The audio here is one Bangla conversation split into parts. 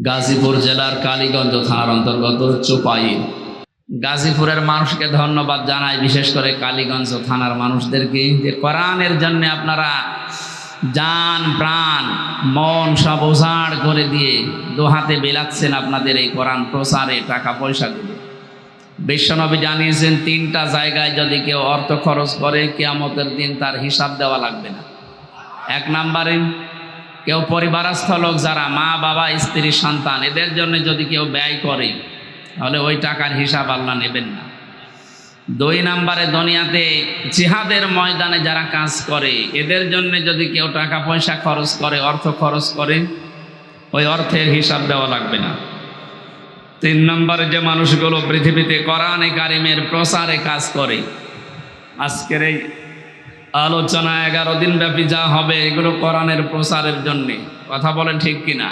গাজীপুর জেলার কালীগঞ্জ থানার অন্তর্গত চোপাই। গাজীপুরের মানুষকে ধন্যবাদ জানাই, বিশেষ করে কালীগঞ্জ থানার মানুষদেরকে, যে কোরআনের জন্য আপনারা জান প্রাণ মন সব উজাড় করে দিয়ে দোহাতে বেলাচ্ছেন আপনাদের এই কোরআন প্রচারে টাকা পয়সাগুলো। বিশ্বনবী জানিয়েছেন, 3টা জায়গায় যদি কেউ অর্থ খরচ করে কিয়ামতের দিন তার হিসাব দেওয়া লাগবে না। 1 নম্বরে, কেউ পরিবারস্থ লোক যারা মা বাবা স্ত্রী সন্তান এদের জন্য যদি কেউ ব্যয় করে তাহলে ওই টাকার হিসাব আল্লাহ নেবেন না। 2 নম্বরে, দুনিয়াতে জিহাদের ময়দানে যারা কাজ করে এদের জন্য যদি কেউ টাকা পয়সা খরচ করে, অর্থ খরচ করে, ওই অর্থের হিসাব দেওয়া লাগবে না। 3 নম্বরে, যে মানুষগুলো পৃথিবীতে কোরআনে কারিমের প্রচারে কাজ করে, আজকের এই আলোচনা 11 দিন ব্যাপী যা হবে এগুলো কোরআনের প্রচারের জন্যে, কথা বলেন ঠিক কিনা?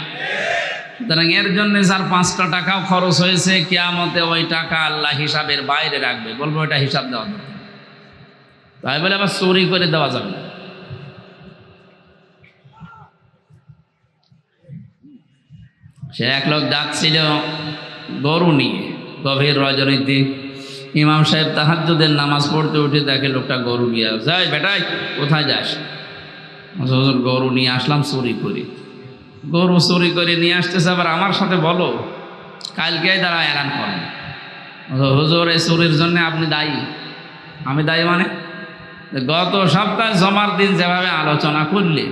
সুতরাং এর জন্য যার 5টা টাকাও খরচ হয়েছে, কিয়ামতে ওই টাকা আল্লাহ হিসাবের বাইরে রাখবে, বলবো এটা হিসাব দেওয়া দরকার। তাই বলে আবার চুরি করে দেওয়া যাবে না। সে এক লোক যাচ্ছিল গরু নিয়ে গভীর রজনীতে, ইমাম সাহেব তাহাজ্জুদের নামাজ পড়তে উঠে দেখে লোকটা গরু নিয়ে যায়। বেটাই কোথায় যাস? হুজুর গরু নিয়ে আসলাম চুরি করে। গরু চুরি করে নিয়ে আসতেছে, আবার আমার সাথে বলো, কালকে তারা এলান করেন হুজুর এই চুরির জন্য আপনি দায়ী। আমি দায়ী মানে? গত সপ্তাহে জমার দিন যেভাবে আলোচনা করলে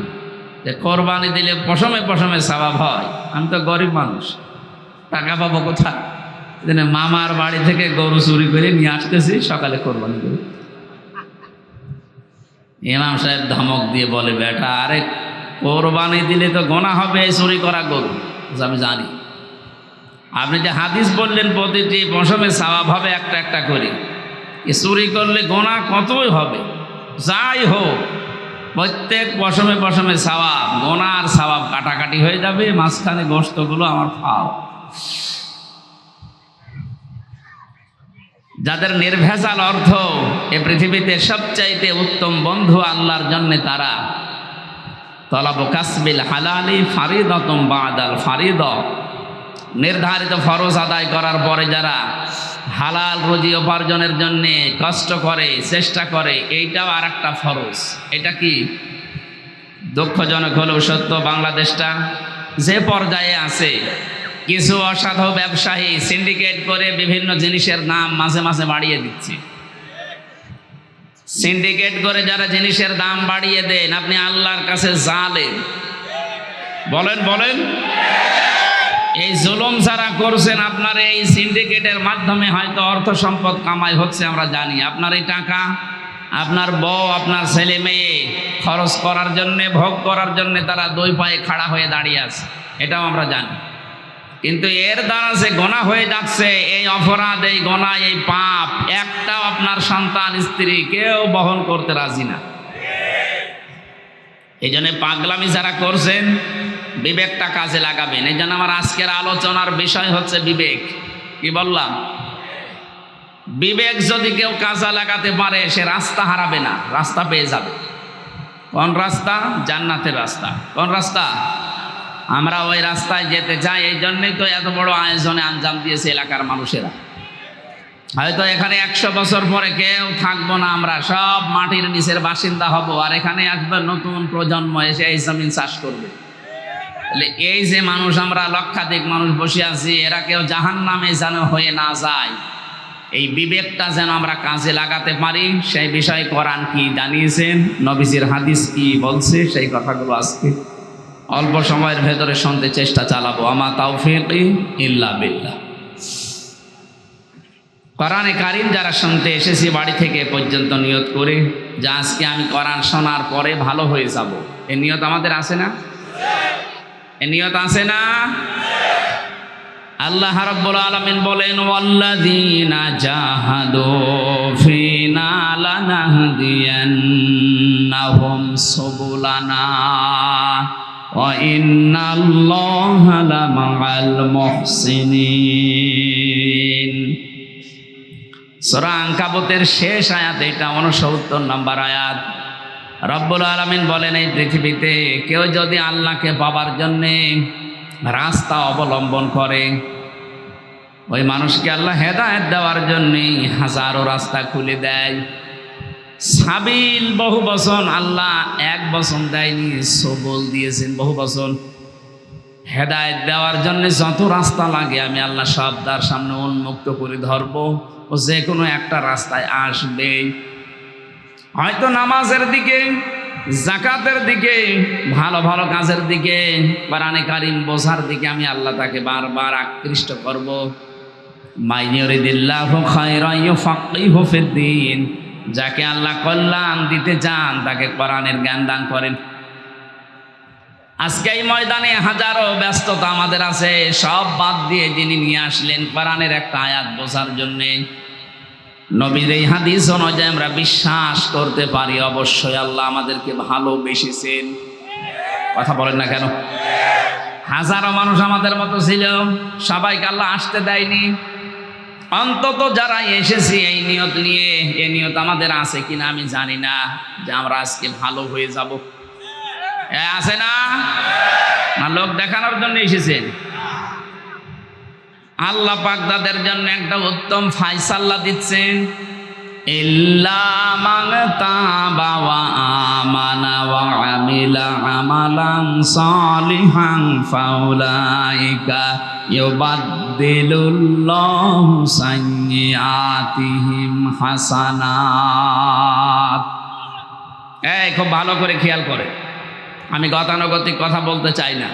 যে কোরবানি দিলে পশমে পশমে সওয়াব হয়, আমি তো গরিব মানুষ, টাকা পাবো কোথায়? মামার বাড়ি থেকে গরু চুরি করে নিয়ে আসতেছি, সকালে কোরবানি করে। ইমাম সাহেব ধমক দিয়ে বলে, বেটা আরে কোরবানি দিলে তো গোনা হবে চুরি করা গরু। আমি জানি আপনি যে হাদিস বললেন প্রতিটি পশমে সওয়াব হবে একটা একটা করে, চুরি করলে গোনা কতই হবে। যাই হোক, প্রত্যেক পশমে পশমে সওয়াব, গোনা আর সওয়াব কাটাকাটি হয়ে যাবে, মাঝখানে গোশতগুলো আমার খাও। যাদের নির্ভেজাল অর্থ এ পৃথিবীতে সবচাইতে উত্তম বন্ধু আল্লাহর জন্য, তারা তলাবু কাসবিল হালালি ফারিদাতুম বাদাল ফারিদা, নির্ধারিত ফরজ আদায় করার পরে যারা হালাল রুজি উপার্জনের জন্য কষ্ট করে, চেষ্টা করে, এইটাও আর একটা ফরজ। এটা কি? দুঃখজনক হলেও সত্য, বাংলাদেশটা যে পর্যায়ে আছে, কিছু অসাধু ব্যবসায়ী সিন্ডিকেট করে বিভিন্ন জিনিসের দাম মাঝে মাঝে বাড়িয়ে দিচ্ছে। সিন্ডিকেট করে যারা জিনিসের দাম বাড়িয়ে দেন, আপনি আল্লাহর কাছে জালেম। বলেন বলেন, এই জুলুম যারা করছেন, আপনার এই সিন্ডিকেটের মাধ্যমে হয়তো অর্থ সম্পদ কামাই হচ্ছে, আমরা জানি। আপনার এই টাকা আপনার বউ, আপনার ছেলে মেয়ে খরচ করার জন্যে, ভোগ করার জন্যে তারা 2 পায়ে খাড়া হয়ে দাঁড়িয়ে আছে, এটাও আমরা জানি। কিন্তু এর দ্বারা যে গোনা হয়ে যাচ্ছে, এই অপরাধ, এই গোনা, এই পাপ একটাও আপনার সন্তান স্ত্রী কেউ বহন করতে রাজি না। এই জন্য পাগলামি যারা করছেন, বিবেকটা কাজে লাগাবেন। এই জন্য আমার আজকের আলোচনার বিষয় হচ্ছে বিবেক। কি বললাম? বিবেক যদি কেউ কাজে লাগাতে পারে, সে রাস্তা হারাবে না, রাস্তা পেয়ে যাবে। কোন রাস্তা? জান্নাতের রাস্তা। কোন রাস্তা? আমরা ওই রাস্তায় যেতে চাই, এই জন্যই তো এত বড় আয়োজনে আঞ্জাম দিয়েছে এলাকার মানুষেরা। হয়তো এখানে 100 বছর পরে কেউ থাকবো না, আমরা সব মাটির নিচের বাসিন্দা হব, আর এখানে আসবে নতুন প্রজন্ম, এসে এই জমিন চাষ করবে। এই যে মানুষ, আমরা লক্ষাধিক মানুষ বসে আছি, এরা কেউ জাহান্নামে যেন হয়ে না যায়, এই বিবেকটা যেন আমরা কাজে লাগাতে পারি, সেই বিষয়ে কোরআন কি জানিয়েছেন, নবীজির হাদিস কি বলছে, সেই কথাগুলো আজকে অল্প সময়ের ভেতরে শুনতে চেষ্টা চালাবো। আমা তাওফীক ইল্লা বিল্লাহ। কোরআনে কারিম যারা শুনতে এসেছি বাড়ি থেকে পর্যন্ত নিয়ত করে যে আজকে আমি কোরআন শোনার পরে ভালো হয়ে যাব, এই নিয়ত আমাদের আছে না? এই নিয়ত আছে না? আল্লাহ রাব্বুল আলামিন বলেন, ওয়াল্লাযীনা জাহাদু ফীনা লানাহদিয়ান্নাহুম সুবুলানা ওয়া ইন্নাল্লাহা লামাআল মুহসিনিন। সূরা আনকাবুতের শেষ আয়াত, এটা 69 নম্বর আয়াত। রব্বুল আলামিন বলেন, এই পৃথিবীতে কেউ যদি আল্লাহকে পাবার জন্যে রাস্তা অবলম্বন করে, ওই মানুষকে আল্লাহ হেদায়েত দেওয়ার জন্যে হাজারো রাস্তা খুলে দেয়। সাবিল বহু বচন, আল্লাহ এক বচন দেয়নি, সবল দিয়েছেন বহু বচন। হেদায়েত দেওয়ার জন্য যত রাস্তা লাগে আমি আল্লাহ সব তার সামনে উন্মুক্ত করে ধরবো, ও যে কোনো একটা রাস্তায় আসবে। হয়তো নামাজের দিকে, যাকাতের দিকে, ভালো ভালো কাজের দিকে, কোরআনে কারিম বোঝার দিকে আমি আল্লাহ তাকে বারবার আকৃষ্ট করব। মাইয়ুরিদিল্লাহু খায়রান ইউফাক্কিহু ফিদ্দীন, যাকে আল্লাহ কল্যাণ দিতে চান তাকে কোরআনের জ্ঞান দান করেন। আজকে এই ময়দানে হাজারো ব্যস্ততা আমাদের আছে, সব বাদ দিয়ে যিনি নিয়ে আসলেন কোরআনের একটা আয়াত বোঝার জন্যে, নবীর এই হাদিস অনুযায়ী আমরা বিশ্বাস করতে পারি অবশ্যই আল্লাহ আমাদেরকে ভালোবেসেছেন। কথা বলেন না কেন? হাজারো মানুষ আমাদের মতো ছিল, সবাইকে আল্লাহ আসতে দেয়নি। অন্তত যারা এসেছি এই নিয়ত নিয়ে, এই নিয়ত আমাদের আছে কিনা আমি জানি না যে আমরা আজকে ভালো হয়ে যাব। আছে না? না লোক দেখানোর জন্য এসেছেন? আল্লাহ পাক তাদের জন্য একটা উত্তম ফায়সালা দিচ্ছেন, ইল্লা মান তাবা ওয়া আমানা ওয়া আমিলা আমালান সালিহান ফাউলাইকা ইউবাদদিলুল্লাহু সাইয়্যাতিহিম হাসানাত। এই খুব ভালো করে খেয়াল করে, আমি গতানুগতিক কথা বলতে চাই না।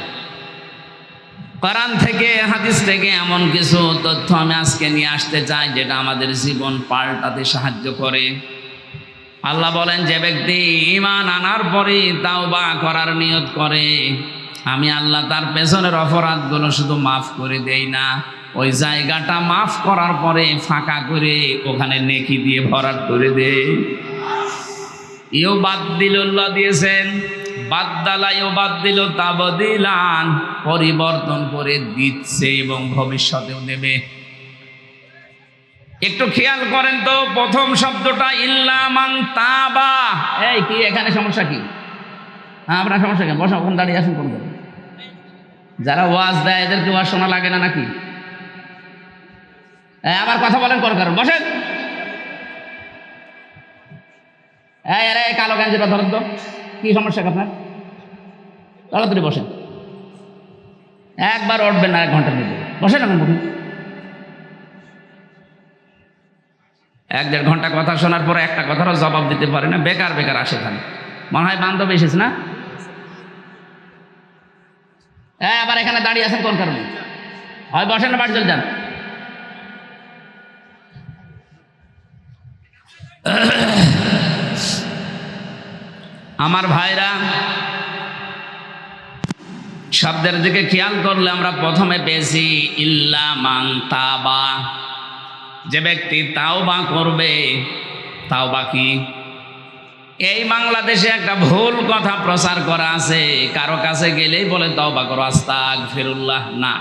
কোরআন থেকে, হাদিস থেকে এমন কিছু তথ্য আমি আজকে নিয়ে আসতে চাই যেটা আমাদের জীবন পাল্টাতে সাহায্য করে। আল্লাহ বলেন, যে ব্যক্তি ঈমান আনার পরে তাওবা করার নিয়ত করে, আমি আল্লাহ তার পেছনের অপরাধগুলো শুধু মাফ করে দেই না, ওই জায়গাটা মাফ করার পরে ফাঁকা করে ওখানে নেকি দিয়ে ভরাট করে দেই। ইউবাদদিলুল্লাহ দিয়েছেন, বাদদালা ইউবাদদিলু তাবদিলান, পরিবর্তন করে দিচ্ছে এবং ভবিষ্যতেও দেবে। একটু খেয়াল করেন তো, প্রথম শব্দটা ইল্লা মান তাবা। এই কি এখানে সমস্যা কি? হ্যাঁ, আপনার সমস্যা কেন? বসা, ওখানে দাঁড়িয়ে আসুন। কোন যারা ওয়াজ দেয় এদেরকে ওয়াজ শোনা লাগে না নাকি? আবার কথা বলেন কোন কারণ? বসেন। এই কালো গেঞ্জিটা ধরেন তো, কি সমস্যা আপনার? তাড়াতাড়ি বসেন, একবার উঠবেন না, 1 ঘন্টার মধ্যে বসেন। এখন বলুন, 1-1.5 ঘন্টা কথা শোনার পরে একটা কথারও জবাব দিতে পারে না, বেকার বেকার আসে। এখানে মনে হয় বান্ধব এসেছ না? আবার এখানে দাঁড়িয়ে আছেন কোন কারণে? হয় বসেন না বাড়ি চলে যান। আমার ভাইরা, শব্দের দিকে খেয়াল করলে আমরা প্রথমে পেয়েছি ইল্লা মান তাবা, যে ব্যক্তি তাওবা করবে। তাওবা কি? এই বাংলাদেশে একটা ভুল কথা প্রচার করা আছে, কারো কাছে গেলেই বলে তাওবা করো, আস্তাগফিরুল্লাহ। না,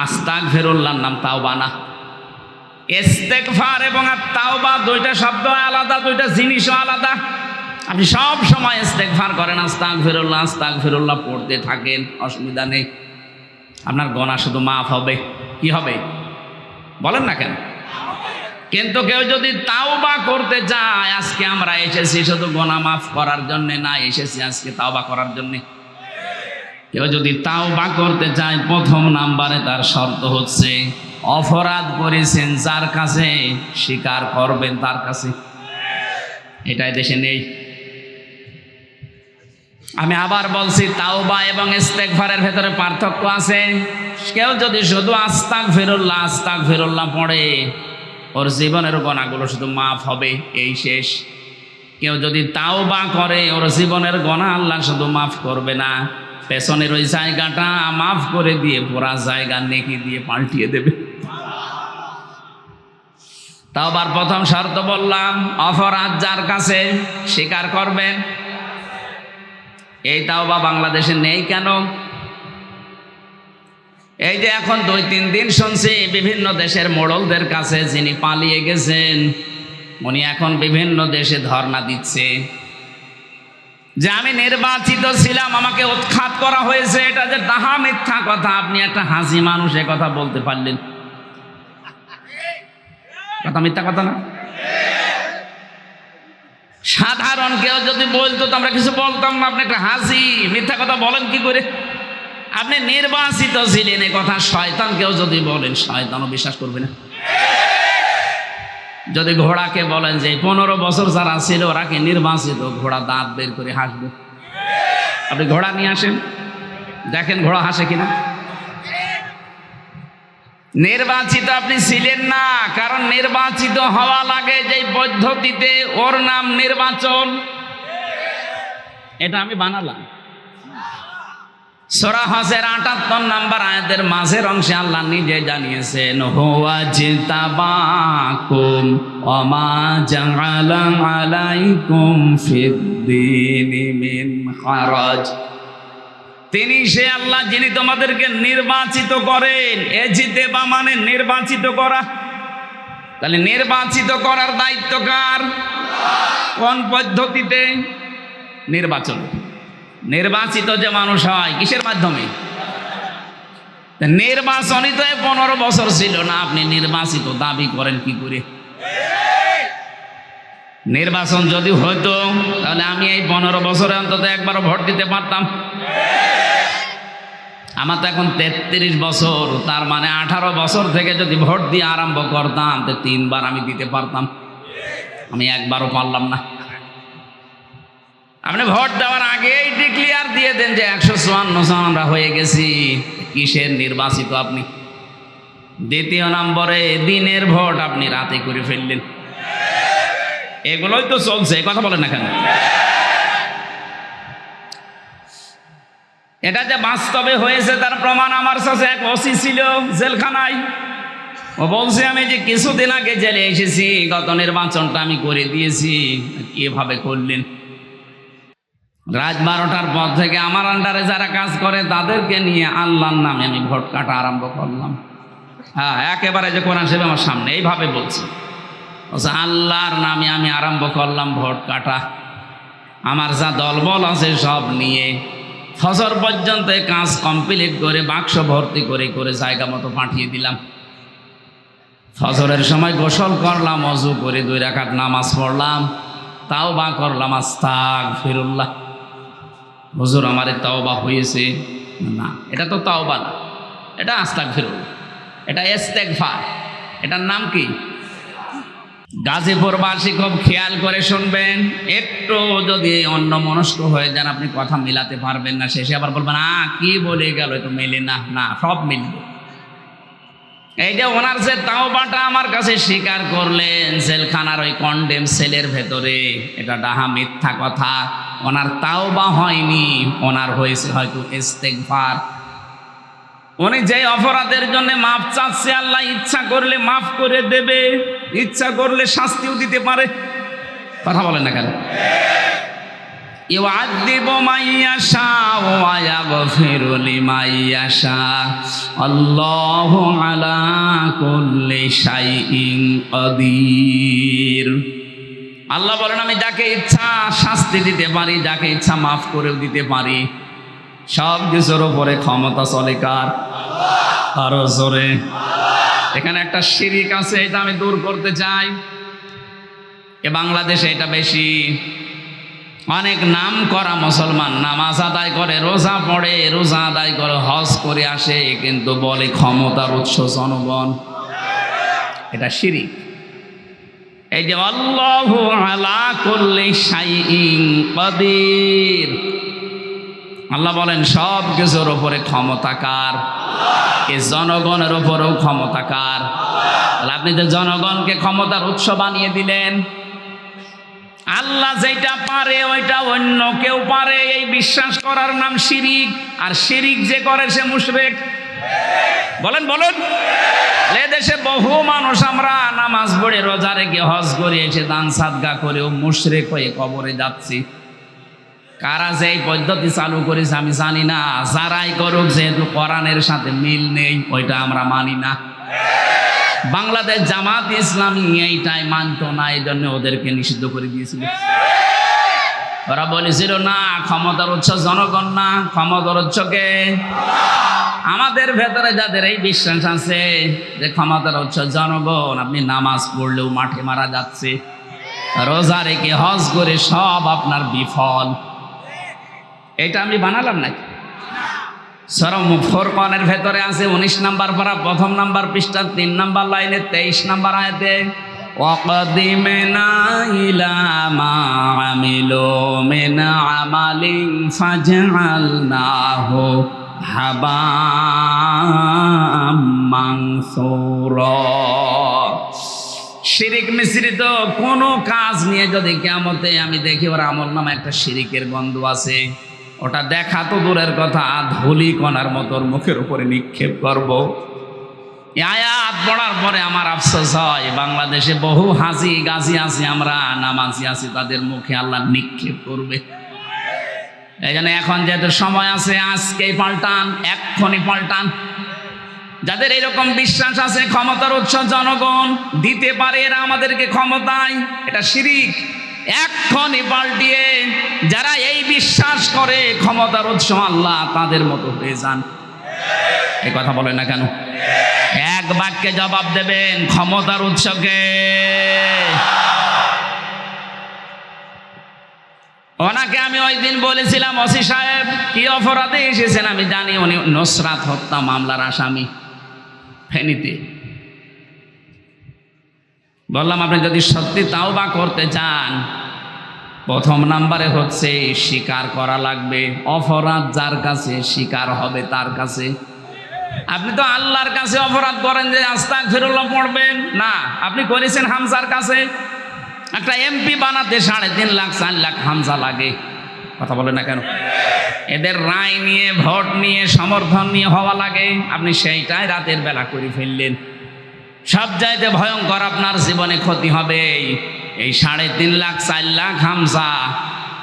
আস্তাগফিরুল্লাহর নাম তাওবা না। ইস্তেগফার এবং তাওবা দুইটা শব্দ আলাদা, দুইটা জিনিসও আলাদা। আপনি সব সময় ইস্তেগফার করেন, আস্তাগফিরুল্লাহ আস্তাগফিরুল্লাহ পড়তে থাকেন, অসুবিধা নেই, আপনার গুনাহ শুধু মাফ হবে। কি হবে বলেন না কেন? কিন্তু কেউ যদি তাওবা করতে চায়, আজকে আমরা এসেছি শুধু গুনাহ মাফ করার জন্য না, এসেছি আজকে তাওবা করার জন্য। কেউ যদি তাওবা করতে চায়, প্রথম নাম্বারে তার শর্ত হচ্ছে অপরাধ করেছেন যার কাছে, স্বীকার করবেন তার কাছে। এটাই দেশে নেই। আমি আবার বলছি, তাওবা এবং ইস্তেগফারের ভেতরে পার্থক্য আছে। কেউ যদি শুধু আস্তাগফিরুল্লাহ আস্তাগফিরুল্লাহ পড়ে, ওর জীবনের গুনাহগুলো শুধু মাফ হবে, এই শেষ। কেউ যদি তাওবা করে, ওর জীবনের গুনাহ আল্লাহ শুধু মাফ করবে না, পেছনের ওই জায়গাটা মাফ করে দিয়ে পুরা জায়গা নেকি দিয়ে পাল্টিয়ে দেবে। তাওবার প্রথম শর্ত বললাম, অপরাধ যার কাছে স্বীকার করবেন। এই তাওবা বাংলাদেশে নেই কেন? এই যে এখন 2-3 দিন শুনছি বিভিন্ন দেশের মোড়লদের কাছে, যিনি পালিয়ে গেছেন উনি এখন বিভিন্ন দেশে ধর্ণা দিচ্ছে যে আমি নির্বাচিত ছিলাম, আমাকে উৎখাত করা হয়েছে, এটা যে ডাহা মিথ্যা কথা। আপনি একটা হাসি মানুষ এ কথা বলতে পারলেন? কথা মিথ্যা কথা না? সাধারণ কেউ যদি বলতো তো আমরা কিছু বলতাম না। আপনি একটা হাসি মিথ্যা কথা বলেন কি করে? আপনি নির্বাচিত ছিলেন এ কথা শয়তান কেউ যদি বলেন, শয়তানও বিশ্বাস করবে না। যদি ঘোড়াকে বলেন যে 15 বছর যারা ছিল ওরা কি নির্বাচিত, ঘোড়া দাঁত বের করে হাসবে। আপনি ঘোড়া নিয়ে আসেন, দেখেন ঘোড়া হাসে কিনা। নির্বাচিত আপনি ছিলেন না, কারণ নির্বাচিত হওয়া লাগে যে পদ্ধতিতে, ওর নাম নির্বাচন। এটা আমি বানালাম। সূরা হজের 78 নম্বর আয়াতের মাঝের অংশে আল্লাহ নিজে জানিয়েছেন, হুয়া জিতাবাকুম ওয়া মা জাআলা আলাইকুম ফিদ্দীনি মিন হারাজ। তিনি সে আল্লাহ যিনি তোমাদেরকে নির্বাচিত করেন। এজিতেবা মানে নির্বাচিত করা। তাহলে নির্বাচিত করার দায়িত্ব কার? কোন পদ্ধতিতে? নির্বাচন। নির্বাচিত যে মানুষ হয় কিসের মাধ্যমে? নির্বাচনই তো 15 বছর ছিল না, আপনি নির্বাচিত দাবি করেন কি করে? নির্বাচন যদি হতো তাহলে আমি এই 15 বছরে অন্তত একবারও ভোট দিতে পারতাম। আমার তো এখন 33 বছর, তার মানে 18 বছর থেকে যদি ভোট দিয়ে আরম্ভ করতাম তো 3 বার আমি দিতে পারতাম। আমি একবারও পারলাম না। আপনি ভোট দেওয়ার আগেই ডিক্লিয়ার দিয়ে দেন যে 154 আমরা হয়ে গেছি। কিসের নির্বাচিত আপনি? দ্বিতীয় নম্বরে দিনের ভোট আপনি রাতে করে ফেললেন। এগুলোই তো চলছে, কথা বলেন না কেন? এটা যে বাস্তবে হয়েছে তার প্রমাণ আমার কাছে এক ওসি ছিল জেলখানায়। ও বলছে আমি যে কিছুদিন আগে জেলে এসেছি, গত নির্বাচনটা আমি করে দিয়েছি। কিভাবে করলেন? রাত 12টার পর থেকে আমার আন্ডারে যারা কাজ করে তাদেরকে নিয়ে আল্লাহর নামে আমি ভোট কাটা আরম্ভ করলাম। হ্যাঁ, একেবারে যে কোরআন শরীফ আমার সামনে এইভাবে বলছি, আল্লাহর নামে আমি আরম্ভ করলাম ভোট কাটা। আমার যা দলবল আছে সব নিয়ে ফজর পর্যন্ত কাজ কমপ্লিট করে বাক্স ভর্তি করে করে জায়গা মতো পাঠিয়ে দিলাম। ফজরের সময় গোসল করলাম, ওযু করে 2 রাকাত নামাজ পড়লাম, তাওবা করলাম, আস্তাগফিরুল্লাহ। হুজুর আমারে তাওবা হয়েছে না, এটা তো তাওবা না, এটা আস্তাগফিরুল্লাহ, এটা ইস্তেগফার। এটার নাম কি? গাজীপুরবাসী খুব খেয়াল করে শুনবেন, একটু যদি অন্য মনস্ক হয়ে যান আপনি কথা মিলাতে পারবেন না। শেষে আবার বলবেন কি বলে গেল, তো মেলে না। না, সব মিলবে। এই যে ওনার যে তাওবাটা আমার কাছে স্বীকার করলেন জেলখানার ওই কন্ডেম সেলের ভেতরে, এটা ডাহা মিথ্যা কথা। ওনার তাওবা হয়নি, ওনার হয়েছে হয়তো ইস্তেগফার। উনি যে অপরাধের জন্য মাফ চাচ্ছে, আল্লাহ ইচ্ছা করলে মাফ করে দেবে, ইচ্ছা করলে শাস্তিও দিতে পারে। কথা বলেন না কেন? ইউআযযিবু মান ইয়াশা ওয়া ইয়াগফিরু লিমান ইয়াশা, আল্লাহু আলা কুল্লি শাইইন কাদির। আল্লাহ বলেন আমি যাকে ইচ্ছা শাস্তি দিতে পারি, যাকে ইচ্ছা মাফ করেও দিতে পারি। সব কিছুর উপরে ক্ষমতা চলে কার? আরো জোরে। এখানে একটা শিরিক আছে, এটা আমি দূর করতে চাই। বাংলাদেশে এটা বেশি। অনেক নাম করা মুসলমান নামাজ আদায় করে, রোজা পড়ে, রোজা আদায় করে, হজ করে আসে, কিন্তু বলে ক্ষমতার উৎস জনগণ। এটা শিরিক। এই যে আল্লাহু আলা কুল্লি শাইইন কাদির, আল্লাহ বলেন সব কিছুর উপরে ক্ষমতা কার? এই জনগণের উপরেও ক্ষমতা কার? তাহলে আপনি যে জনগণকে ক্ষমতার উৎস বানিয়ে দিলেন। আল্লাহ যেটা পারে ওইটা অন্য কেউ পারে, এই বিশ্বাস করার নাম শিরিক। আর শিরিক যে করে সে মুশরিক। বলেন বলেন। দেশে বহু মানুষ আমরা নামাজ পড়ে, রোজা রেখে, হজ করে এসে দান সাদগা করেও মুশরিক হয়ে কবরে যাচ্ছি। কারা যে এই পদ্ধতি চালু করেছে আমি জানি না। যারাই করুক, যেহেতু কোরআনের সাথে মিল নেই, ওইটা আমরা মানি না। বাংলাদেশ জামাত ইসলামী এইটাই মানত না, এই জন্য ওদেরকে নিষিদ্ধ করে দিয়েছিল। ওরা বলেছিল না, ক্ষমতার উৎস জনগণ না, ক্ষমতার উৎস কে? আমাদের ভেতরে যাদের এই বিশ্বাস আছে যে ক্ষমতার উৎস জনগণ, আপনি নামাজ পড়লেও মাঠে মারা যাচ্ছে, রোজা রেখে হজ করে সব আপনার বিফল। এটা আমি বানালাম নাকি? সূরা ফুরকানের ভেতরে আছে 19 নাম্বার পারা, 1 নাম্বার পৃষ্ঠা, 3 নাম্বার লাইনে 23 নাম্বার আয়াতে, ওয়াকাদিমনা ইলা মা আমিলু মিন আমালিন ফাজআলনাহু হাবাম মানসুরা। শিরিক মিশ্রিত কোন কাজ নিয়ে যদি কিয়ামতে আমি দেখি ওর আমলনামায় একটা শিরিকের গন্ধ আছে, ওটা দেখা তো দূরের কথা, ধুলি কণার মতো মুখের উপরে নিক্ষেপ করব। এই আয়াত পড়ার পরে আমার আফসোস হয়, বাংলাদেশে বহু হাজি গাজী আছি, আমরা নামাজি আছি, তাদের মুখে আল্লাহ নিক্ষেপ করবে। এই জন্য এখন যেহেতু সময় আছে, আজকেই পাল্টান, এক্ষুনি পাল্টান। যাদের এরকম বিশ্বাস আছে ক্ষমতার উৎস জনগণ, দিতে পারে এরা আমাদেরকে ক্ষমতায়, এটা শিরিক, এক্ষুনি পাল্টিয়ে যারা এই বিশ্বাস করে ক্ষমতার উৎস আল্লাহ, তাদের মতো হয়ে যান। এই কথা বলেন না কেন? এক বাক্যে জবাব দেবেন, ক্ষমতার উৎসকে। ওনাকে আমি ওই দিন বলেছিলাম, ওসি সাহেব কি অপরাধে এসেছেন আমি জানি, উনি নুসরাত হত্যা মামলার আসামি ফেনীতে। বললাম আপনি যদি সত্যি তাওবা করতে চান, 1 নাম্বারে হচ্ছে স্বীকার করা লাগবে। অপরাধ যার কাছে স্বীকার হবে তার কাছে। আপনি তো আল্লাহর কাছে অপরাধ করেন যে আস্তাগফিরুল্লাহ পড়বেন না, আপনি করেছেন হামজার কাছে। একটা এমপি বানাতে 3.5 লাখ 4 লাখ হামজা লাগে, কথা বলে না কেন? এদের রায় নিয়ে, ভোট নিয়ে, সমর্থন নিয়ে হওয়া লাগে, আপনি সেইটাই রাতের বেলা করে ফেললেন। সব চাইতে ভয়ঙ্কর আপনার জীবনে ক্ষতি হবে এই 3.5 লাখ 4 লাখ হামজা।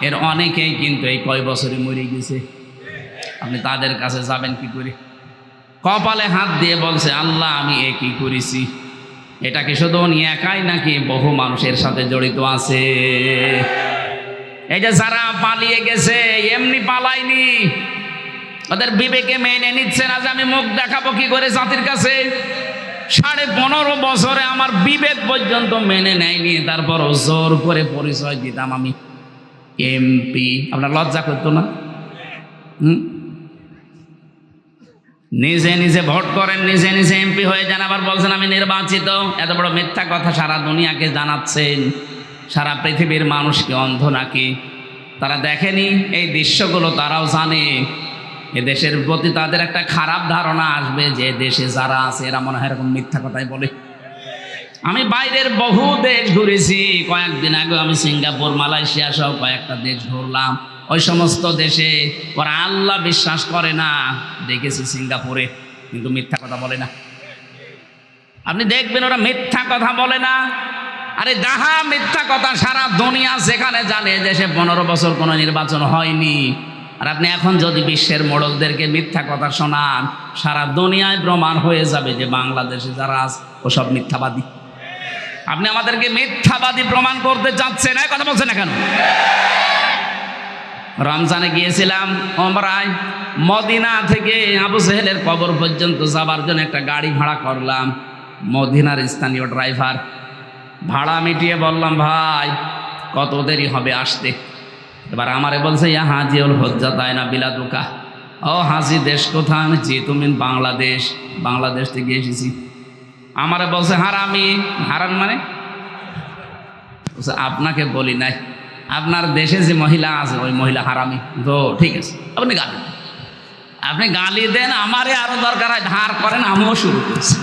এর অনেকেই কিন্তু এই কয় বছরে মরে গেছে, আপনি তাদের কাছে যাবেন কি করে? কপালে হাত দিয়ে বলছে আল্লাহ আমি এ কি করেছি। এটা কি শুধু উনি একাই নাকি বহু মানুষের সাথে জড়িত আছে? এই যে যারা পালিয়ে গেছে, এমনি পালায়নি, ওদের বিবেকে মেনে নিচ্ছে না যে আমি মুখ দেখাবো কি করে জাতির কাছে। 15.5 বছরে আমার বিবেক পর্যন্ত মেনে নেয়নি, তারপর জোর করে পরিচয় দিতাম আমি এমপি। আপনার লজ্জা করতো না? নিজে নিজে ভোট করেন, নিজে নিজে এমপি হয়ে যান, আবার বলছেন আমি নির্বাচিত। এত বড় মিথ্যা কথা সারা দুনিয়াকে জানাচ্ছেন। সারা পৃথিবীর মানুষকে অন্ধ নাকি? তারা দেখেনি এই দৃশ্যগুলো? তারাও জানে এ দেশের প্রতি তাদের একটা খারাপ ধারণা আসবে যে দেশে যারা আছে এরা মনে হয় এরকম মিথ্যা কথাই বলে। আমি বাইরের বহু দেশ ঘুরেছি, কয়েকদিন আগে আমি সিঙ্গাপুর, মালয়েশিয়া সহ কয়েকটা দেশ ঘুরলাম। ওই সমস্ত দেশে ওরা আল্লাহ বিশ্বাস করে না, দেখেছি সিঙ্গাপুরে, কিন্তু মিথ্যা কথা বলে না। আপনি দেখবেন ওরা মিথ্যা কথা বলে না। আরে যাহা মিথ্যা কথা সারা দুনিয়া যেখানে জানে দেশে 15 বছর কোনো নির্বাচন হয়নি। আর আপনি এখন যদি বিশ্বের মোড়লদেরকে মিথ্যা কথা শোনান, সারা দুনিয়ায় প্রমাণ হয়ে যাবে যে বাংলাদেশে যারা আছে ওসব মিথ্যাবাদী। আপনি আমাদেরকে মিথ্যাবাদী প্রমাণ করতে চাচ্ছেন, এই কথা বলছেন না কেন? রমজানে গিয়েছিলাম ওমরায়, মদিনা থেকে আবু জেহেলের কবর পর্যন্ত যাবার জন্য একটা গাড়ি ভাড়া করলাম। মদিনার স্থানীয় ড্রাইভার, ভাড়া মিটিয়ে বললাম ভাই কত দেরি হবে আসতে। এবার আমারে বলছে ইয়া হাজিউল হজ্জা তাই না বিলাদুকা। ও হাজি দেশ কোথায়? আমি জি তুমি বাংলাদেশ। বাংলাদেশ থেকে এসেছি। আমারে বলছে হারামি। হারামি মানে? আপনাকে বলি নাই, আপনার দেশে যে মহিলা আছে ওই মহিলা হারামি। তো ঠিক আছে, আপনি গালি দেন, আমারে আরো দরকার হয় ধার করেন, আমিও শুরু করছি।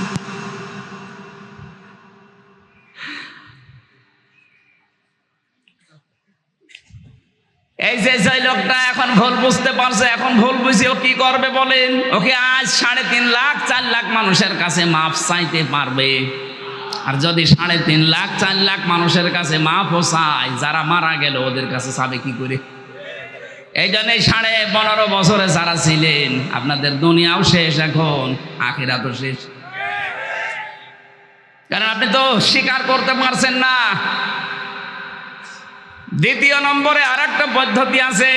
এই যে লোকটা এখন ভুল বুঝতে পারছে, এখন ভুল বুঝে ও কি করবে বলেন? ওকে আজ 3.5 লাখ 4 লাখ মানুষের কাছে মাফ চাইতে পারবে। আর যদি 3.5 লাখ 4 লাখ মানুষের কাছে মাফও চায়, যারা মারা গেল ওদের কাছে চাবে কি করে? এই জন্যই 15.5 বছরে যারা ছিলেন, আপনাদের দুনিয়াও শেষ, এখন আখিরাতও শেষ। কারণ আপনি তো স্বীকার করতে পারছেন না। দ্বিতীয় নম্বরে আর একটা পদ্ধতি আছে,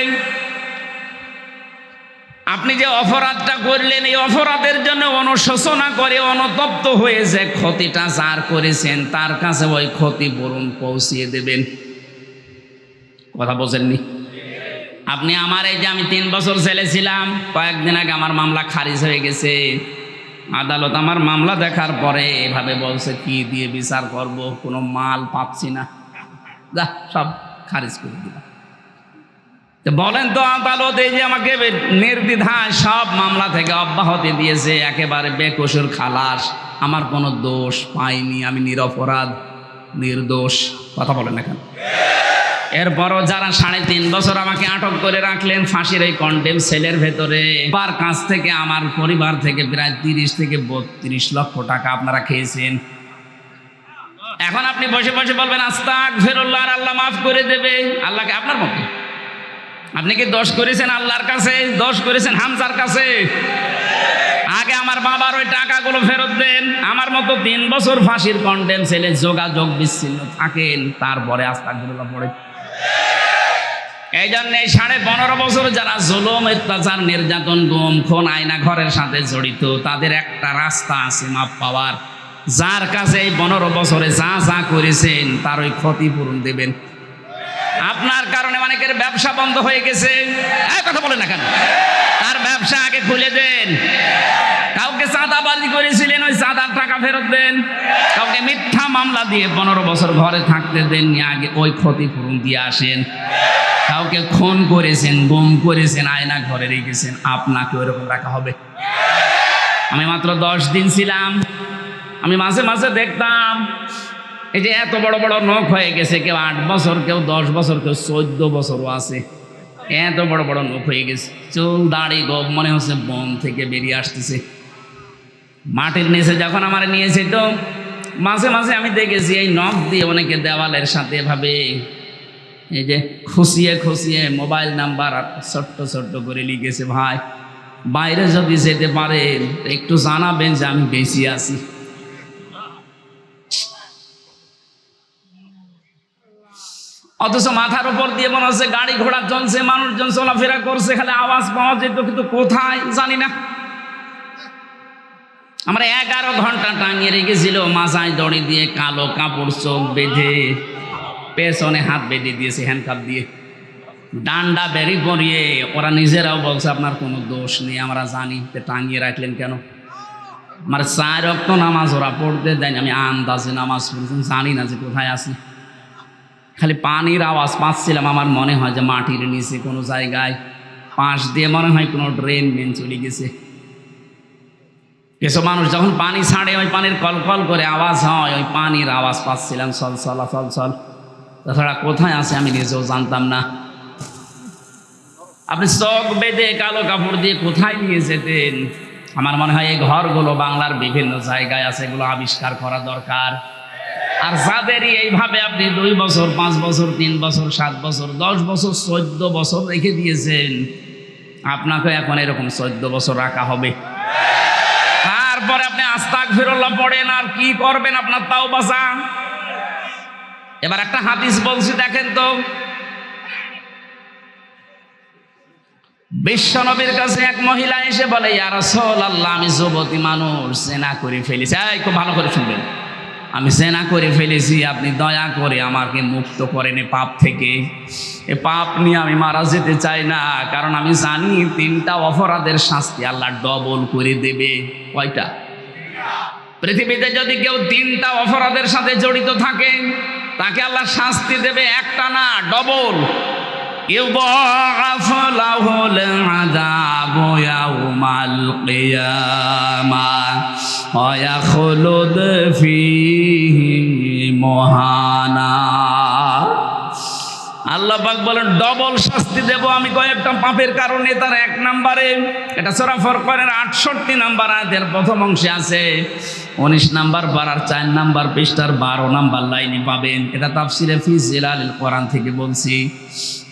আপনি যে অপরাধটা করলেন এই অপরাধের জন্য অনুশোচনা করে অনুতপ্ত হয়ে যে ক্ষতিটা যার করেছেন তার কাছে ওই ক্ষতিপূরণ পৌঁছিয়ে দেবেন। কথা বোঝেননি? আপনি আমার এই যে আমি 3 বছর জেলে ছিলাম, কয়েকদিন আগে আমার মামলা খারিজ হয়ে গেছে। আদালত আমার মামলা দেখার পরে এভাবে বলছে কি দিয়ে বিচার করব, কোনো মাল পাচ্ছি না, যা সব খারিজ করে দিলাম। তো বলেন তো আদালত এই যে আমাকে নির্দ্বিধায় সব মামলা থেকে অব্যাহতি দিয়েছে, একেবারে বেকসুর খালাস, আমার কোনো দোষ পাইনি, আমি নিরপরাধ নির্দোষ। কথা বলেন না কেন? এরপরও যারা 3.5 বছর আমাকে আটক করে রাখলেন ফাঁসির এই কন্ডেম সেলের ভেতরে, তার কাছ থেকে আমার পরিবার থেকে প্রায় 30 থেকে 32 লক্ষ টাকা আপনারা খেয়েছেন। এখন আপনি বসে বসে বলবেন আস্তাগফিরুল্লাহ, আর আল্লাহ মাফ করে দেবে। আল্লাহকে আপনার মতো আপনি কি দোষ করেছেন আল্লাহর কাছে? দোষ করেছেন হামজার কাছে? আগে আমার বাবার ওই টাকাগুলো ফেরত দেন। আমার মতো 3 বছর ফাঁসির কন্ডেম সেলে যোগাযোগ বিচ্ছিন্ন থাকেন, তারপরে আস্তাগফিরুল্লাহ পড়ে। এই জন্য 15.5 বছর যারা জুলুম, অত্যাচার, নির্যাতন, গুম, খুন, আয়না ঘরের সাথে জড়িত, তাদের একটা রাস্তা আছে মাপ পাওয়ার। যার কাছে এই 15 বছরে যা যা করেছেন তার ওই ক্ষতিপূরণ দেবেন। আপনার কারণে অনেকের ব্যবসা বন্ধ হয়ে গেছে, কথা বলেন না কেন? তার ব্যবসা আগে খুলে দেন। কাউকে চাঁদাবাজি করেছিলেন, ওই চাঁদার টাকা ফেরত দেন। কাউকে মিথ্যা মামলা দিয়ে 15 বছর ঘরে থাকতে দেননি, আগে ওই ক্ষতিপূরণ দিয়ে আসেন। কাউকে খুন করেছেন, গুম করেছেন, আয়না ঘরে রেখেছেন, আপনাকে ওইরকম রাখা হবে? আমি মাত্র 10 দিন ছিলাম, আমি মাঝে মাঝে দেখতাম এই যে এত বড় বড় নখ হয়ে গেছে, কেউ 8 বছর, কেউ 10 বছর, কেউ 14 বছরও আছে। এত বড় বড় নখ হয়ে গেছে, চুল দাড়ি গোপ মনে হচ্ছে বন থেকে বেরিয়ে আসতেছে। মাটির নিচে যখন আমার নিয়েছে, তো মাঝে মাঝে আমি দেখেছি এই নখ দিয়ে অনেকে দেওয়ালের সাথে এভাবে এই যে খুশিয়ে খুশিয়ে মোবাইল নাম্বার ছোট্ট ছোট্ট করে লিখেছে। ভাই, বাইরে যদি যেতে পারেন একটু জানাবেন যে আমি বেশি আছি। অথচ মাথার উপর দিয়ে মনে হচ্ছে গাড়ি ঘোড়া চলছে, মানুষজন চলাফেরা করছে, খালি আওয়াজ পাওয়া যেত, কিন্তু কোথায় জানি না। আমরা 11 ঘন্টা টাঙিয়ে রেখেছিল, মাথায় দড়ি দিয়ে, কালো কাপড় চোখ বেঁধে, পেছনে হাত বেঁধে দিয়েছে হ্যান্ডকাপ দিয়ে, ডান্ডা বেরি পরিয়ে। ওরা নিজেরাও বলছে আপনার কোনো দোষ নেই, আমরা জানি, টাঙিয়ে রাখলেন কেন? আমার 4 ওয়াক্ত নামাজ ওরা পড়তে দেয়নি, আমি আন্দাজে নামাজ পড়েছি, জানি না যে কোথায় আছি। খালি পানির আওয়াজ পাচ্ছিলাম, আমার মনে হয় যে মাটির নিচে কোনো জায়গায় পাশ দিয়ে মনে হয় কোনো ড্রেন মেন চলে গেছে। কিছু মানুষ যখন পানি ছাড়ে, ওই পানির কলকল করে আওয়াজ হয়, ওই পানির আওয়াজ পাচ্ছিলাম, চল চল চল চল। তাছাড়া কোথায় আছে আমি নিজেও জানতাম না। আপনি চোখ বেঁধে কালো কাপড় দিয়ে কোথায় নিয়ে যেতেন? আমার মনে হয় এই ঘরগুলো বাংলার বিভিন্ন জায়গায় আছে, এগুলো আবিষ্কার করা দরকার। আর যাদেরই এইভাবে আপনি 2 বছর, 5 বছর, 3 বছর, 7 বছর, 10 বছর, 14 বছর রেখে দিয়েছেন, আপনাকে এখন এরকম 14 বছর রাখা হবে। তারপরে আপনি আস্তাগফিরুল্লাহ পড়েন, আর কি করবেন? আপনার তাওবা চান। এবার একটা হাদিস বলছি, দেখেন তো। বিশ্বনবীর কাছে এক মহিলা এসে বলে, ইয়া রাসূলুল্লাহ, আমি যুবতী মানুষ, জেনা করে ফেলেছি। খুব ভালো করে শুনবেন, আমি জেনা করে ফেলেছি, আপনি দয়া করে আমাকে মুক্ত করেন এই পাপ থেকে। এ পাপ নিয়ে আমি মারা যেতে চাই না, কারণ আমি জানি 3টা অপরাধের শাস্তি আল্লাহ ডবল করে দেবে। কয়টা? পৃথিবীতে যদি কেউ 3টা অপরাধের সাথে জড়িত থাকে, তাকে আল্লাহ শাস্তি দেবে, একটা না, ডবল। ইউদাআফু লাহুল আযাবু ইয়াউমাল কিয়ামাহ ওয়া ইয়াখলুদ ফীহি মুহানা। আল্লাহ পাক বলেন ডবল শাস্তি দেব আমি কয়েকটা পাপের কারণে। তার 1 নম্বরে, এটা সূরা ফুরকানের 68 নম্বর আয়াতের প্রথম অংশে আছে, 19 নম্বর পারার 4 নম্বর পৃষ্ঠার 12 নম্বর লাইনে পাবেন। এটা তাফসিরে ফি জিলালিল কোরআন থেকে বলছি।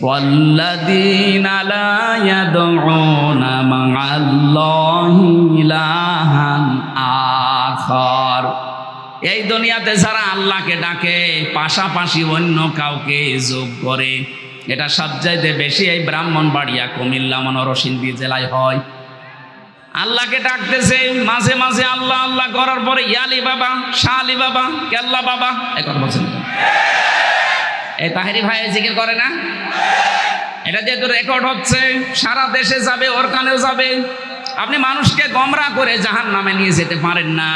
ওয়াল্লাযীনা লা ইয়াদউনা মা'আল্লাহি ইলাহান আখার। এই দুনিয়াতে যারা আল্লাহকে ডাকে পাশাপাশি অন্য কাউকে যোগ করে, এটা সবচাইতে বেশি এই ব্রাহ্মণবাড়িয়া, কুমিল্লা, নরসিংদী জেলায় হয়। আল্লাহকে ডাকতেছে, মাঝে মাঝে আল্লাহ আল্লাহ করার পরে ইয়ালি বাবা, শাহ আলী বাবা, কেল্লা বাবা, এই কথা বলছেন। এই তাহেরি ভাই জিকির করে না? এটা যেহেতু রেকর্ড হচ্ছে, সারা দেশে যাবে, ওর কানেও যাবে। আপনি মানুষকে গোমরাহ করে জাহান্নামে নিয়ে যেতে পারেন না,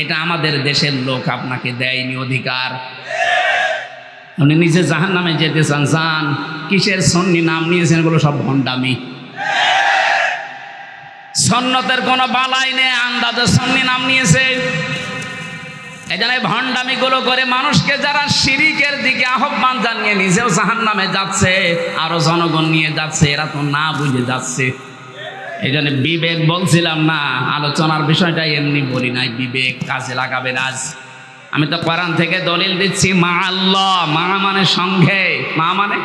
এটা আমাদের দেশের লোক আপনাকে দেয়নি অধিকার। আপনি নিজে জাহান্নামে যেতে চান, যান। কিসের সুন্নি নাম নিয়েছেন, এগুলো সব ভণ্ডামি। সুন্নতের কোনো বালাই নেই, আন্দাজে সুন্নি নাম নিয়েছে। এই জন্য ভণ্ডামি গুলো করে মানুষকে যারা শিরিকের দিকে আহ্বান জানিয়ে নিজেও জাহান্নামে যাচ্ছে, আরো জনগণ নিয়ে যাচ্ছে, এরা তো না বুঝে যাচ্ছে। এই জন্য বিবেক বলছিলাম না, আলোচনার বিষয়টা এমনি বলি নাই, বিবেক কাজে লাগাবেন আজ। আমি তো কোরআন থেকে দলিল দিচ্ছি, মা আল্লাহ, মা মানে সঙ্গে, মা মানে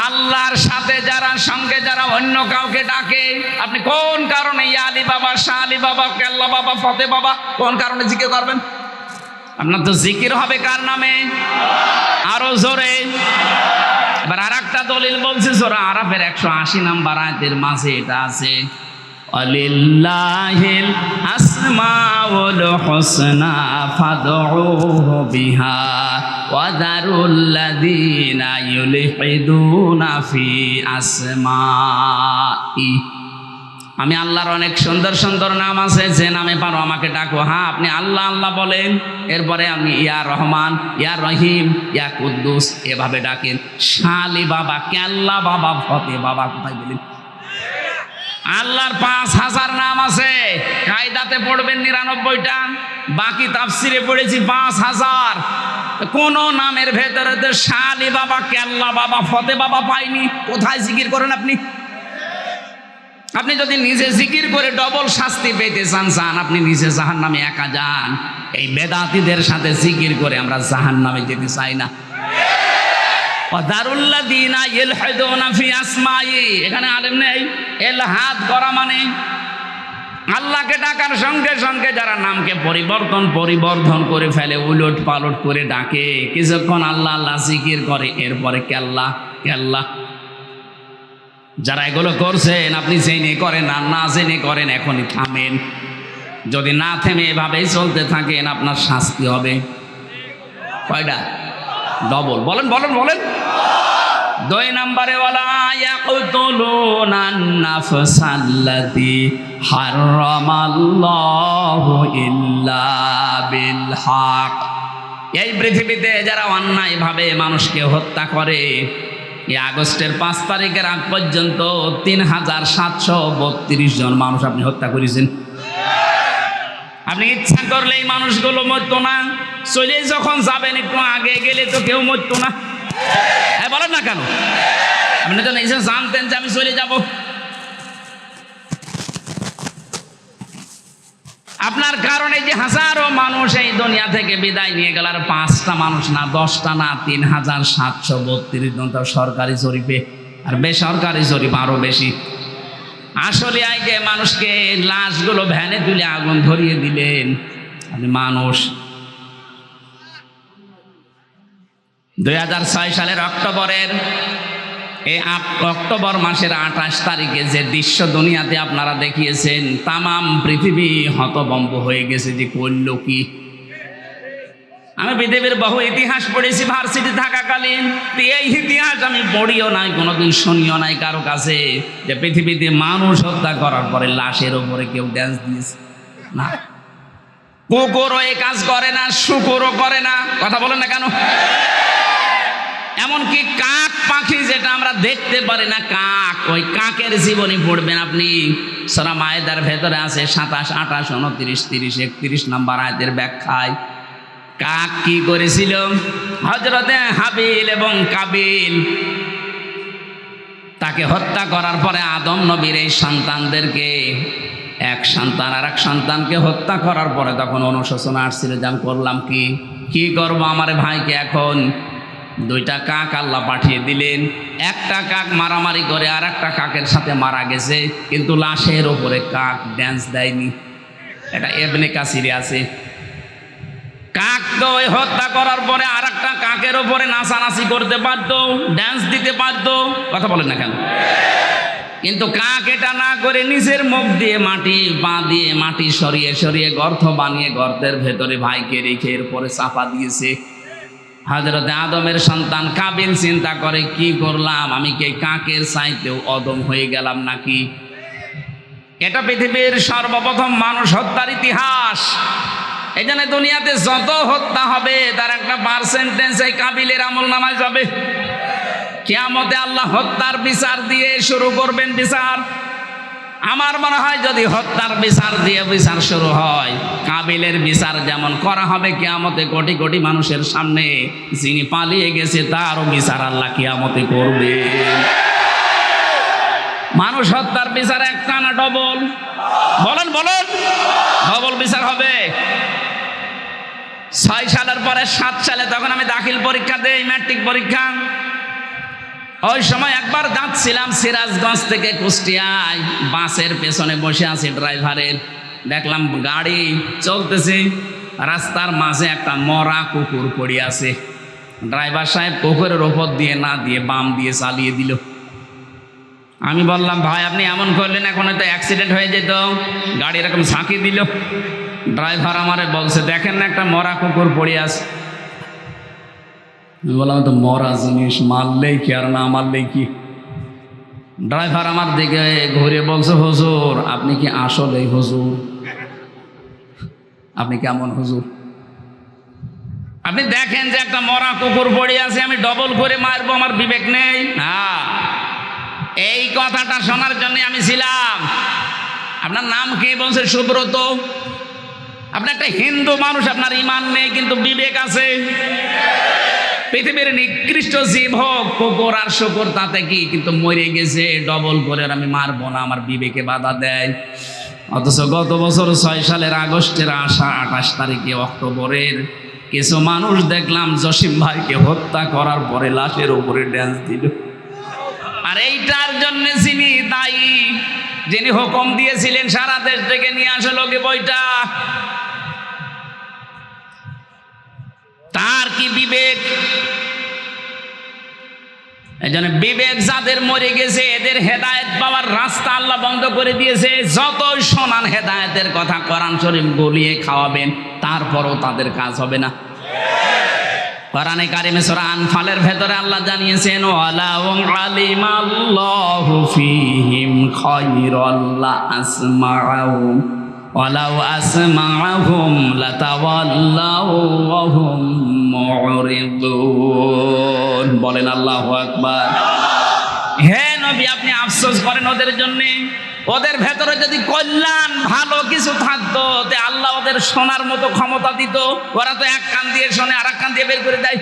আল্লাহর সাথে যারা সঙ্গে যারা অন্য কাউকে ডাকে, আপনি কোন কারণে ইয়া আলী বাবা, শাহ আলী বাবা, কেল্লা বাবা, ফতে বাবা, কোন কারণে জিকির করবেন? আপনার তো জিকির হবে কার নামে? আরো জোরে। এবার আর একটা দলিল বলছি, সূরা আরাফের 180 নম্বর আয়াতের মাঝে এটা আছে, আলিল্লাহিল আসমাউল হুসনা ফাদউহু বিহা ওয়া দারুল্লাযীনা ইউলহিদুনা ফি আসমাই। আমি আল্লাহর অনেক সুন্দর সুন্দর নাম আছে, যে নামে পারো আমাকে ডাকো। হ্যাঁ, আপনি আল্লাহ আল্লাহ বলেন, এরপরে আপনি ইয়া রহমান, ইয়া রহিম, ইয়া কুদ্দুস এভাবে ডাকেন। শাহ আলী বাবা, কেল্লা বাবা, ফতে বাবা কোথায় গেলেন? আল্লাহর 5000 নাম আছে, কায়দাতে পড়বেন 99টা, বাকি তাফসিরে পড়েছি 5000। কোন নামের ভেতরে তো শাহ আলী বাবা, কেল্লা বাবা, ফতে বাবা পাইনি। কোথায় জিকির করেন আপনি? আপনি যদি নিজে জিকির করে ডবল শাস্তি পেতে চান, আপনি নিজে জাহান্নামে একা যান। এই বেদাতীদের সাথে জিকির করে আমরা জাহান্নামে যেতে চাই না। দারুল্লাযীনা ইলহিদুনা ফি আসমাই, এখানে আলেম নেই। ইলহাদ করা মানে আল্লাহকে ডাকার সঙ্গে সঙ্গে যারা নামকে পরিবর্তন করে ফেলে, উলট পালট করে ডাকে, কিছুক্ষণ আল্লাহ আল্লাহ জিকির করে, এরপরে কেল্লা কেল্লা। যারা এগুলো করছেন, আপনি জেনে করেন আর না জেনে করেন, এখনই থামেন। যদি না থেমে এভাবেই চলতে থাকেন, আপনার শাস্তি হবে কয়টা? ডবল। বলেন বলেন বলেন। 2 নম্বরে, ওয়ালা ইয়াকতুলুনান নাফসাল্লাতী হারামাল্লাহু ইল্লা বিল হক। এই পৃথিবীতে যারা অন্যায়ভাবে মানুষকে হত্যা করে, এই আগস্টের 5 তারিখের আগ পর্যন্ত 3732 জন মানুষ আপনি হত্যা করেছেন। আপনি ইচ্ছা করলে এই মানুষগুলো মরতো না, চলে যখন যাবেন একটু আগে গেলে তো কেউ মরতো না। হ্যাঁ, বলেন না কেন? আপনি তো নিজে জানতেন যে আমি চলে যাব। আপনার কারণে যে হাজারো মানুষ এই দুনিয়া থেকে বিদায় নিয়ে গেল, আর 5টা মানুষ না, 10টা না, 3732 জন। তার সরকারি জরিপে, আর বেসরকারি জরিপ আরো বেশি। আসলে আগে মানুষকে লাশগুলো ভ্যানে তুলে আগুন ধরিয়ে দিলেন আপনি মানুষ। 2006 সালের অক্টোবর মাসের 28 তারিখে যে দৃশ্য দুনিয়াতে আপনারা দেখিয়েছেন, তামাম পৃথিবী হতভম্ব হয়ে গেছে যে করল কি। আমি পৃথিবীর বহু ইতিহাস পড়েছি ভার্সিটি থাকাকালীন, এই ইতিহাস আমি পড়িও নাই, কোনোদিন শুনিও নাই কারো কাছে যে পৃথিবীতে মানুষ হত্যা করার পরে লাশের ওপরে কেউ ড্যান্স দিয়েছে। না, কুকুরও এই কাজ করে না, শুকুরও করে না। কথা বলেন না কেন? এমনকি কাক পাখি, যেটা আমরা দেখতে পারি না, কাক, ওই কাকের জীবনী পড়বেন আপনি। সূরা মায়েদার ভেতরে আছে 27, 28, 29, 30, 31 নম্বর আয়াতের ব্যাখ্যায় কাক কি করেছিল। হযরতে হাবিল এবং কাবিল, তাকে হত্যা করার পরে আদম নবীর এই সন্তানদেরকে, এক সন্তান আর এক সন্তানকে হত্যা করার পরে তখন অনুশোচনা আসছিল যে আমি করলাম কি করবো আমার ভাইকে। এখন 2টা কাক আল্লাহ পাঠিয়ে দিলেন। একটা কাক মারামারি করে আর একটা কাকের সাথে মারা গেছে, কিন্তু লাশের ওপরে কাক ড্যান্স দেয়নি। এটা ইবনে কাসিরে আছে। তো ওই হত্যা করার পরে আর একটা কাকের ওপরে নাচানাচি করতে পারতো, ড্যান্স দিতে পারতো, কথা বলেন না কেন? কিন্তু কাক এটা না করে নিজের মুখ দিয়ে মাটি, পা দিয়ে মাটি সরিয়ে সরিয়ে গর্ত বানিয়ে গর্তের ভেতরে ভাইকে রেখে এরপরে চাপা দিয়েছে। হযরতে আদমের সন্তান কাবিল চিন্তা করে, কি করলাম আমি, কি কাকের চাইতেও অদম হয়ে গেলাম নাকি? এটা পৃথিবীর সর্বপ্রথম মানুষ হত্যার ইতিহাস। এই জন্য দুনিয়াতে যত হত্যা হবে তার একটা পার্সেন্টেজ এই কাবিলের আমলনামায় যাবে। কিয়ামতে আল্লাহ হত্যার বিচার দিয়ে শুরু করবেন বিচার। আমার মনে হয় যদি হত্যার বিচার দিয়ে বিচার শুরু হয়, কাবিলের বিচার যেমন করা হবে কিয়ামতে কোটি কোটি মানুষের সামনে, যিনি পালিয়ে গেছে তারও বিচার আল্লাহ কিয়ামতে করবে। মানুষ হত্যার বিচার একটা না ডবল? বলেন বলেন, ডবল বিচার হবে। 6 সালের পরে 7 সালে তখন আমি দাখিল পরীক্ষা দেই, ম্যাট্রিক পরীক্ষা। ওই সময় একবার যাচ্ছিলাম সিরাজগঞ্জ থেকে কুষ্টিয়ায়, বাসের পেছনে বসে আছি ড্রাইভারের, দেখলাম গাড়ি চলতেছে, রাস্তার মাঝে একটা মরা কুকুর পড়ে আছে। ড্রাইভার সাহেব কুকুরের ওপর দিয়ে না দিয়ে বাম দিয়ে চালিয়ে দিল। আমি বললাম, ভাই আপনি এমন করলেন, এখন হয়তো অ্যাক্সিডেন্ট হয়ে যেত। গাড়ি এরকম ঝাঁকি দিল। ড্রাইভার আমারে বলছে, দেখেন না একটা মরা কুকুর পড়ে আছে। আমি বললাম, তো মরা জিনিস মারলেই কি আর না মারলেই কি? ড্রাইভার আমার দিকে ঘুরে বলছে, হুজুর আপনি কি আসলেই হুজুর? আপনি কেমন হুজুর? আপনি দেখেন যে একটা মরা কুকুর পড়ে আছে, আমি ডবল করে মারবো, আমার বিবেক নেই? হ্যাঁ, এই কথাটা শোনার জন্য আমি ছিলাম। আপনার নাম কি? বলছে সুব্রত। আপনি একটা হিন্দু মানুষ, আপনার ঈমান নেই কিন্তু বিবেক আছে। পৃথিবীর নিকৃষ্ট জীব হোক কুকুর আর শুকুর, তাতে কি, কিন্তু মরে গেছে, ডবল করে আমি মারবো না, আমার বিবেকে বাধা দেয়। অথচ গত বছর 6 সালের আগস্টের 28 তারিখে অক্টোবরের কিছু মানুষ দেখলাম জসিম ভাইকে হত্যা করার পরে লাশের উপরে ড্যান্স দিল। আর এইটার জন্য যিনি দায়ী, যিনি হুকুম দিয়েছিলেন সারা দেশ থেকে নিয়ে আসে লোকে বইটা, তার কি বিবেক? এই জন্য বিবেক যাদের মরে গেছে এদের হেদায়েত পাওয়ার রাস্তা আল্লাহ বন্ধ করে দিয়েছে। যতই শোনান হেদায়েতের কথা, কোরআন শরীফ গলিয়ে খাওয়াবেন, তারপরও তাদের কাজ হবে না। কোরআনে কারিমে সূরা আনফালের ভেতরে আল্লাহ জানিয়েছেন, ওয়ালাউ আলিমাল্লাহু ফীহিম খায়রাল লা আসমাআহুম ওয়ালাউ আসমাআহুম লাতাওয়াল্লাউ ওয়া হুম মুরিদুন। বলেন আল্লাহু আকবার। হে নবী, আপনি আফসোস করেন ওদের জন্য। ওদের ভেতরে যদি কল্যাণ ভালো কিছু থাকতো, তে আল্লাহ ওদের শোনার মতো ক্ষমতা দিত। ওরা তো এক কান দিয়ে শোনে, আর এক কান দিয়ে বের করে দেয়।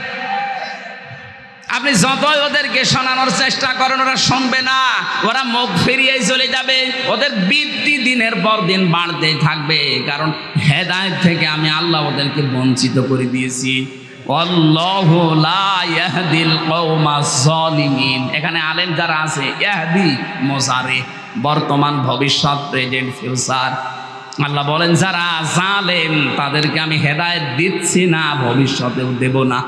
আপনি যতই ওদেরকে শোনানোর চেষ্টা করেন, ওরা শুনবে না, ওরা মুখ ফিরিয়েই চলে যাবে। ওদের বৃদ্ধি দিনের পর দিন বাড়তেই থাকবে, কারণ হেদায়েত থেকে আমি আল্লাহ ওদেরকে বঞ্চিত করে দিয়েছি। আল্লাহু লা ইয়াহদিল কওমাজ জালিমিন। এখানে আলেম যারা আছে, ইয়াহদি মুজারে, বর্তমান, ভবিষ্যৎ, প্রেজেন্ট, ফিউচার। আল্লাহ বলেন যারা জালেম তাদেরকে আমি হেদায়েত দিচ্ছি না, ভবিষ্যতেও দেব না।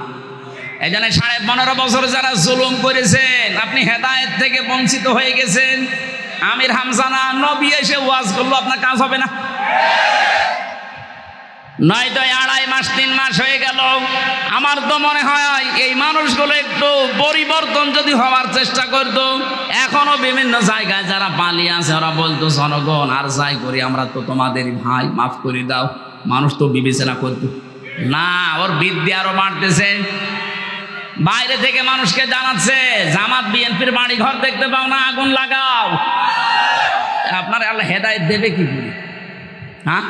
এই জন্য 15.5 বছর যারা জুলুম করেছেন, আপনি হেদায়েত থেকে বঞ্চিত হয়ে গেছেন। আমির হামজানা নবী এসে ওয়াজ করলো, আপনার কাজ হবে না। নয়তো 2.5 মাস 3 মাস হয়ে গেল। আমার তো মনে হয় এই মানুষগুলো একটু পরিবর্তন যদি হওয়ার চেষ্টা করতো। এখনো বিভিন্ন জায়গায় যারা পালিয়ে আছে ওরা বলতো, জনগণ আর যাই করি আমরা তো তোমাদেরই ভাই, মাফ করে দাও। মানুষ তো বিবেচনা করতো না, ওর বৃদ্ধি আরো বাড়তেছে। বাইরে থেকে মানুষকে জানাচ্ছে, জামাত বিএনপির বাড়ি ঘর দেখতে পাও না, আগুন লাগাও। আপনার আল্লাহ হেদায়েত দেবে কি করে? হ্যাঁ,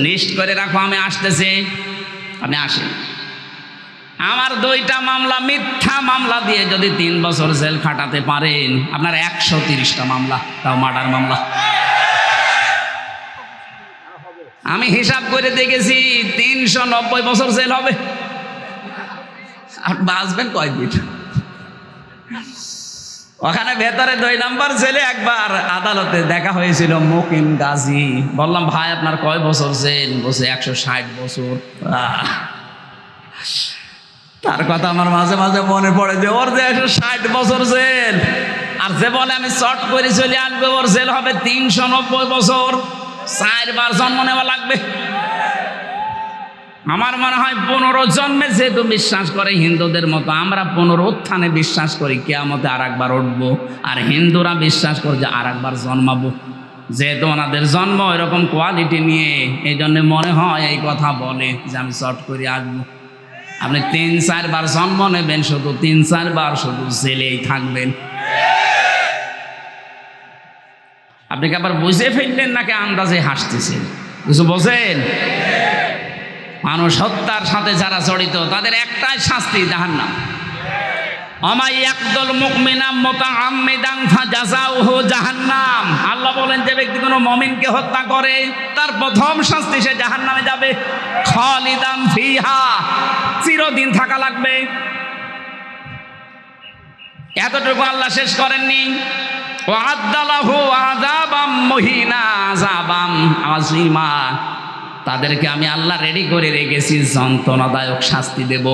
লিস্ট করে রাখো, আমি আসতেছি, আপনি আসেন। আমার 2টা মামলা, মিথ্যা মামলা দিয়ে যদি 3 বছর জেল খাটাতে পারেন, আপনার 130টা মামলা, তাও মার্ডার মামলা। আমি হিসাব করে দেখেছি 390 বছর জেল হবে। আর বাঁচবেন কয়দিন? ওখানে ভেতরে 2 নম্বর জেলে একবার আদালতে দেখা হয়েছিল মুকিম গাজী। বললাম, ভাই আপনার কয় বছর জেল? বলছে 160 বছর। তার কথা আমার মাঝে মাঝে মনে পড়ে যে ওর যে 160 বছর জেল, আর যে বলে আমি চট করে চলে আসবে ওর জেল হবে 390 বছর, 4 বার জন্ম নেওয়া লাগবে। আমার মনে হয় 15 জন্মে যেহেতু বিশ্বাস করে হিন্দুদের মতো, আমরা 15 উত্থানে বিশ্বাস করি কিয়ামতে আর একবার উঠবো, আর হিন্দুরা বিশ্বাস করে যে আর একবার জন্মাবো। যেহেতু ওনাদের জন্ম এরকম কোয়ালিটি নিয়ে, এই জন্য মনে হয় এই কথা বলে যে আমি চট করে আসবো। আপনি 3-4 বার জন্ম নেবেন, শুধু 3-4 বার শুধু জেলেই থাকবেন। আপনি কি আবার বুঝে ফেললেন নাকি আন্দাজে হাসতেছেন? কিছু বোঝেন? মানুষ হত্যার সাথে যারা জড়িত তাদের একটাই শাস্তি, জাহান্নাম। আমাই ইয়াকদুল মুমিনা মুতাআম্মিদান ফাজাযাউহু জাহান্নাম। আল্লাহ বলেন যে ব্যক্তি কোনো মুমিনকে হত্যা করে তার প্রথম শাস্তি সে জাহান্নামে যাবে, খালিদান ফিহা, চিরদিন থাকা লাগবে। এতটুকু আল্লাহ শেষ করেননি, ওয়া'আদ্দা লাহু আযাবাম মুহিনা আযাবাম আযীমা, তাদেরকে আমি আল্লাহ রেডি করে রেখেছি যন্ত্রণাদায়ক শাস্তি দেব।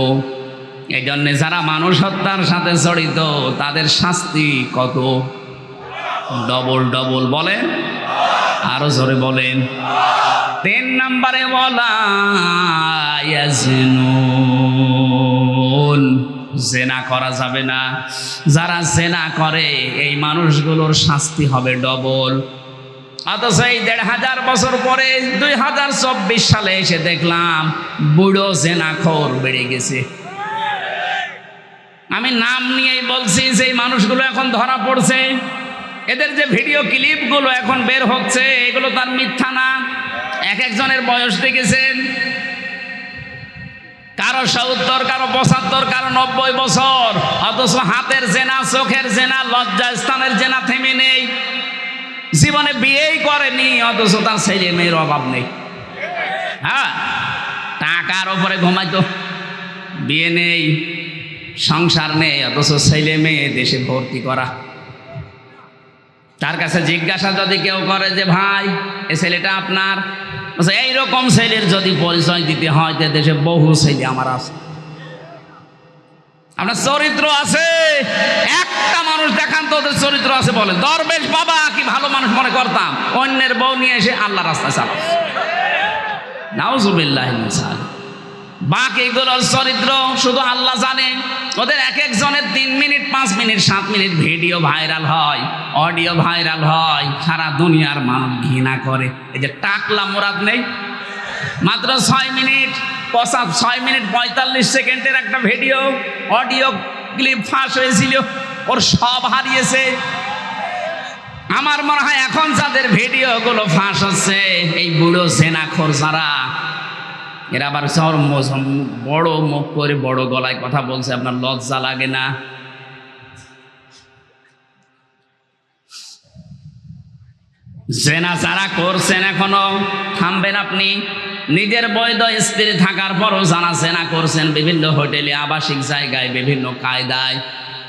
এই জন্যে যারা মানুষ হত্যার সাথে জড়িত তাদের শাস্তি কত? Double double. বলেন, আরো জোরে বলেন। 3 নম্বরে ওয়ালা ইয়াজনুন, জেনা করা যাবে না। যারা জেনা করে এই মানুষগুলোর শাস্তি হবে ডবল। অথচ এই 1500 বছর পরে 2024 সালে এসে দেখলাম বুড়ো জেনাখোর বেড়ে গেছে। আমি নাম নিয়েই বলছি, যে মানুষগুলো এখন ধরা পড়ছে, এদের যে ভিডিও ক্লিপগুলো এখন বের হচ্ছে এগুলো তার মিথ্যা না। এক একজনের বয়স দেখেছেন, কারো 70, কারো 75, কারো 90 বছর। অথচ হাতের জেনা, চোখের জেনা, লজ্জাস্থানের জেনা থেমে নেই। জীবনে বিয়েই করেনি, অথচ তার ছেলে মেয়ের অভাব নেই। হ্যাঁ, টাকার উপরে ঘুমাইতো, বিয়ে নেই, সংসার নেই, অথচ ছেলে মেয়ে দেশে ভর্তি করা। তার কাছে জিজ্ঞাসা যদি কেউ করে যে ভাই এ ছেলেটা আপনার, এইরকম ছেলের যদি পরিচয় দিতে হয় যে দেশে বহু ছেলে আমার আছে। আপনার চরিত্র আছে, একটা মানুষ দেখান তো ওদের চরিত্র আছে বলে। দরবেশ বাবা কি ভালো মানুষ মনে করতাম, অন্যের বউ নিয়ে এসে আল্লাহ রাস্তায় চালাচ্ছে, নাউজুবিল্লাহ মিন যালিক। বাকিগুলোর চরিত্র শুধু আল্লাহ জানে। ওদের এক একজনের 3 minute, 5 minute, 7 minute video viral হয়, অডিও ভাইরাল হয়, সারা দুনিয়ার মানুষ ঘৃণা করে। এই যে টাকলা মুরাদ নেই, মাত্র 6 মিনিট 45 সেকেন্ডের একটা ভিডিও অডিও ক্লিপ ফাঁস হয়েছিল, ওর সব হারিয়েছে। আমার মনে হয় এখন যাদের ভিডিওগুলো ফাঁস হচ্ছে এই বুড়ো জেনাখোর যারা, এরা আবার বড় মুখ করে বড় গলায় কথা বলছে, আপনার লজ্জা লাগে না? জেনা যারা করছেন এখনো থামবেন আপনি। নিজের বৈধ স্ত্রী থাকার পরও যারা জেনা করছেন বিভিন্ন হোটেলে, আবাসিক জায়গায়, বিভিন্ন কায়দায়,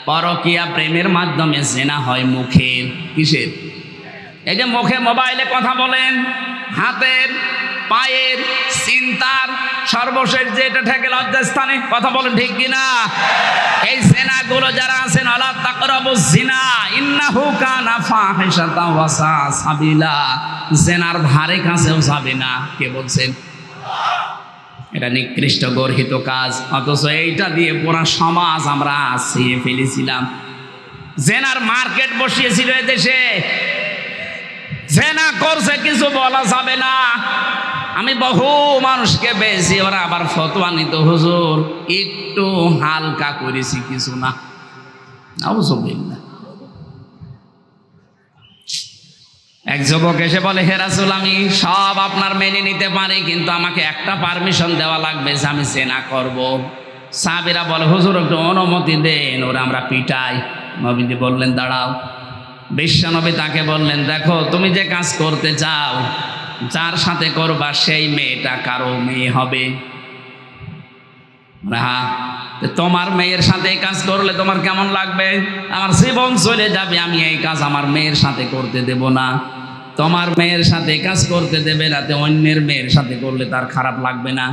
পরকীয়া প্রেমের মাধ্যমে জেনা হয় মুখের। কিসের? এই যে মুখে মোবাইলে কথা বলেন, হাতের, পায়ের, চিন্তার, সর্বশেষ যে এটা ঠেকে লজ্জাস্থানে কথা বলেন, ঠিক কিনা? এই জেনাগুলো যারা আছেন, আলা তাকরাবুজ জিনা ইন্নাহু কানা ফাহিশাতান ওয়া সাআ সাবিলা, জেনার ধারে কাছেও যাবে না। কে বলছেন? এটা নিকৃষ্ট গর্হিত কাজ। অথচ এইটা দিয়ে পুরা সমাজ আমরা ছিঁড়ে ফেলেছিলাম। জেনার মার্কেট বসিয়েছিল এদেশে, জেনা করছে কিছু বলা যাবে না। আমি বহু মানুষকে পেয়েছি, ওরা আবার ফতোয়া নিত, হুজুর একটু হালকা করেছি, কিছু না। নাউজুবিল্লাহ। এক যুবক এসে বলে, হে রাসূল, আমি সব আপনার মেনে নিতে পারি, কিন্তু আমাকে একটা পারমিশন দেওয়া লাগবে যে আমি জেনা করব। সাহাবীরা বলে, হুজুর একটু অনুমতি দেন, ওরা আমরা পিটাই। নবীজি বললেন, দাঁড়াও। বিশ্বনবী তাকে বললেন, দেখো তুমি যে কাজ করতে চাও, যার সাথে করবা সেই মেয়েটা কারো মেয়ে হবে। হ্যাঁ, তোমার মেয়ের সাথে এই কাজ করলে তোমার কেমন লাগবে? আমার জীবন চলে যাবে, আমি এই কাজ আমার মেয়ের সাথে করতে দেব না। তোমার মেয়ের সাথে কাজ করতে দেবে না, অন্যের মেয়ের সাথে করলে তার খারাপ লাগবে না?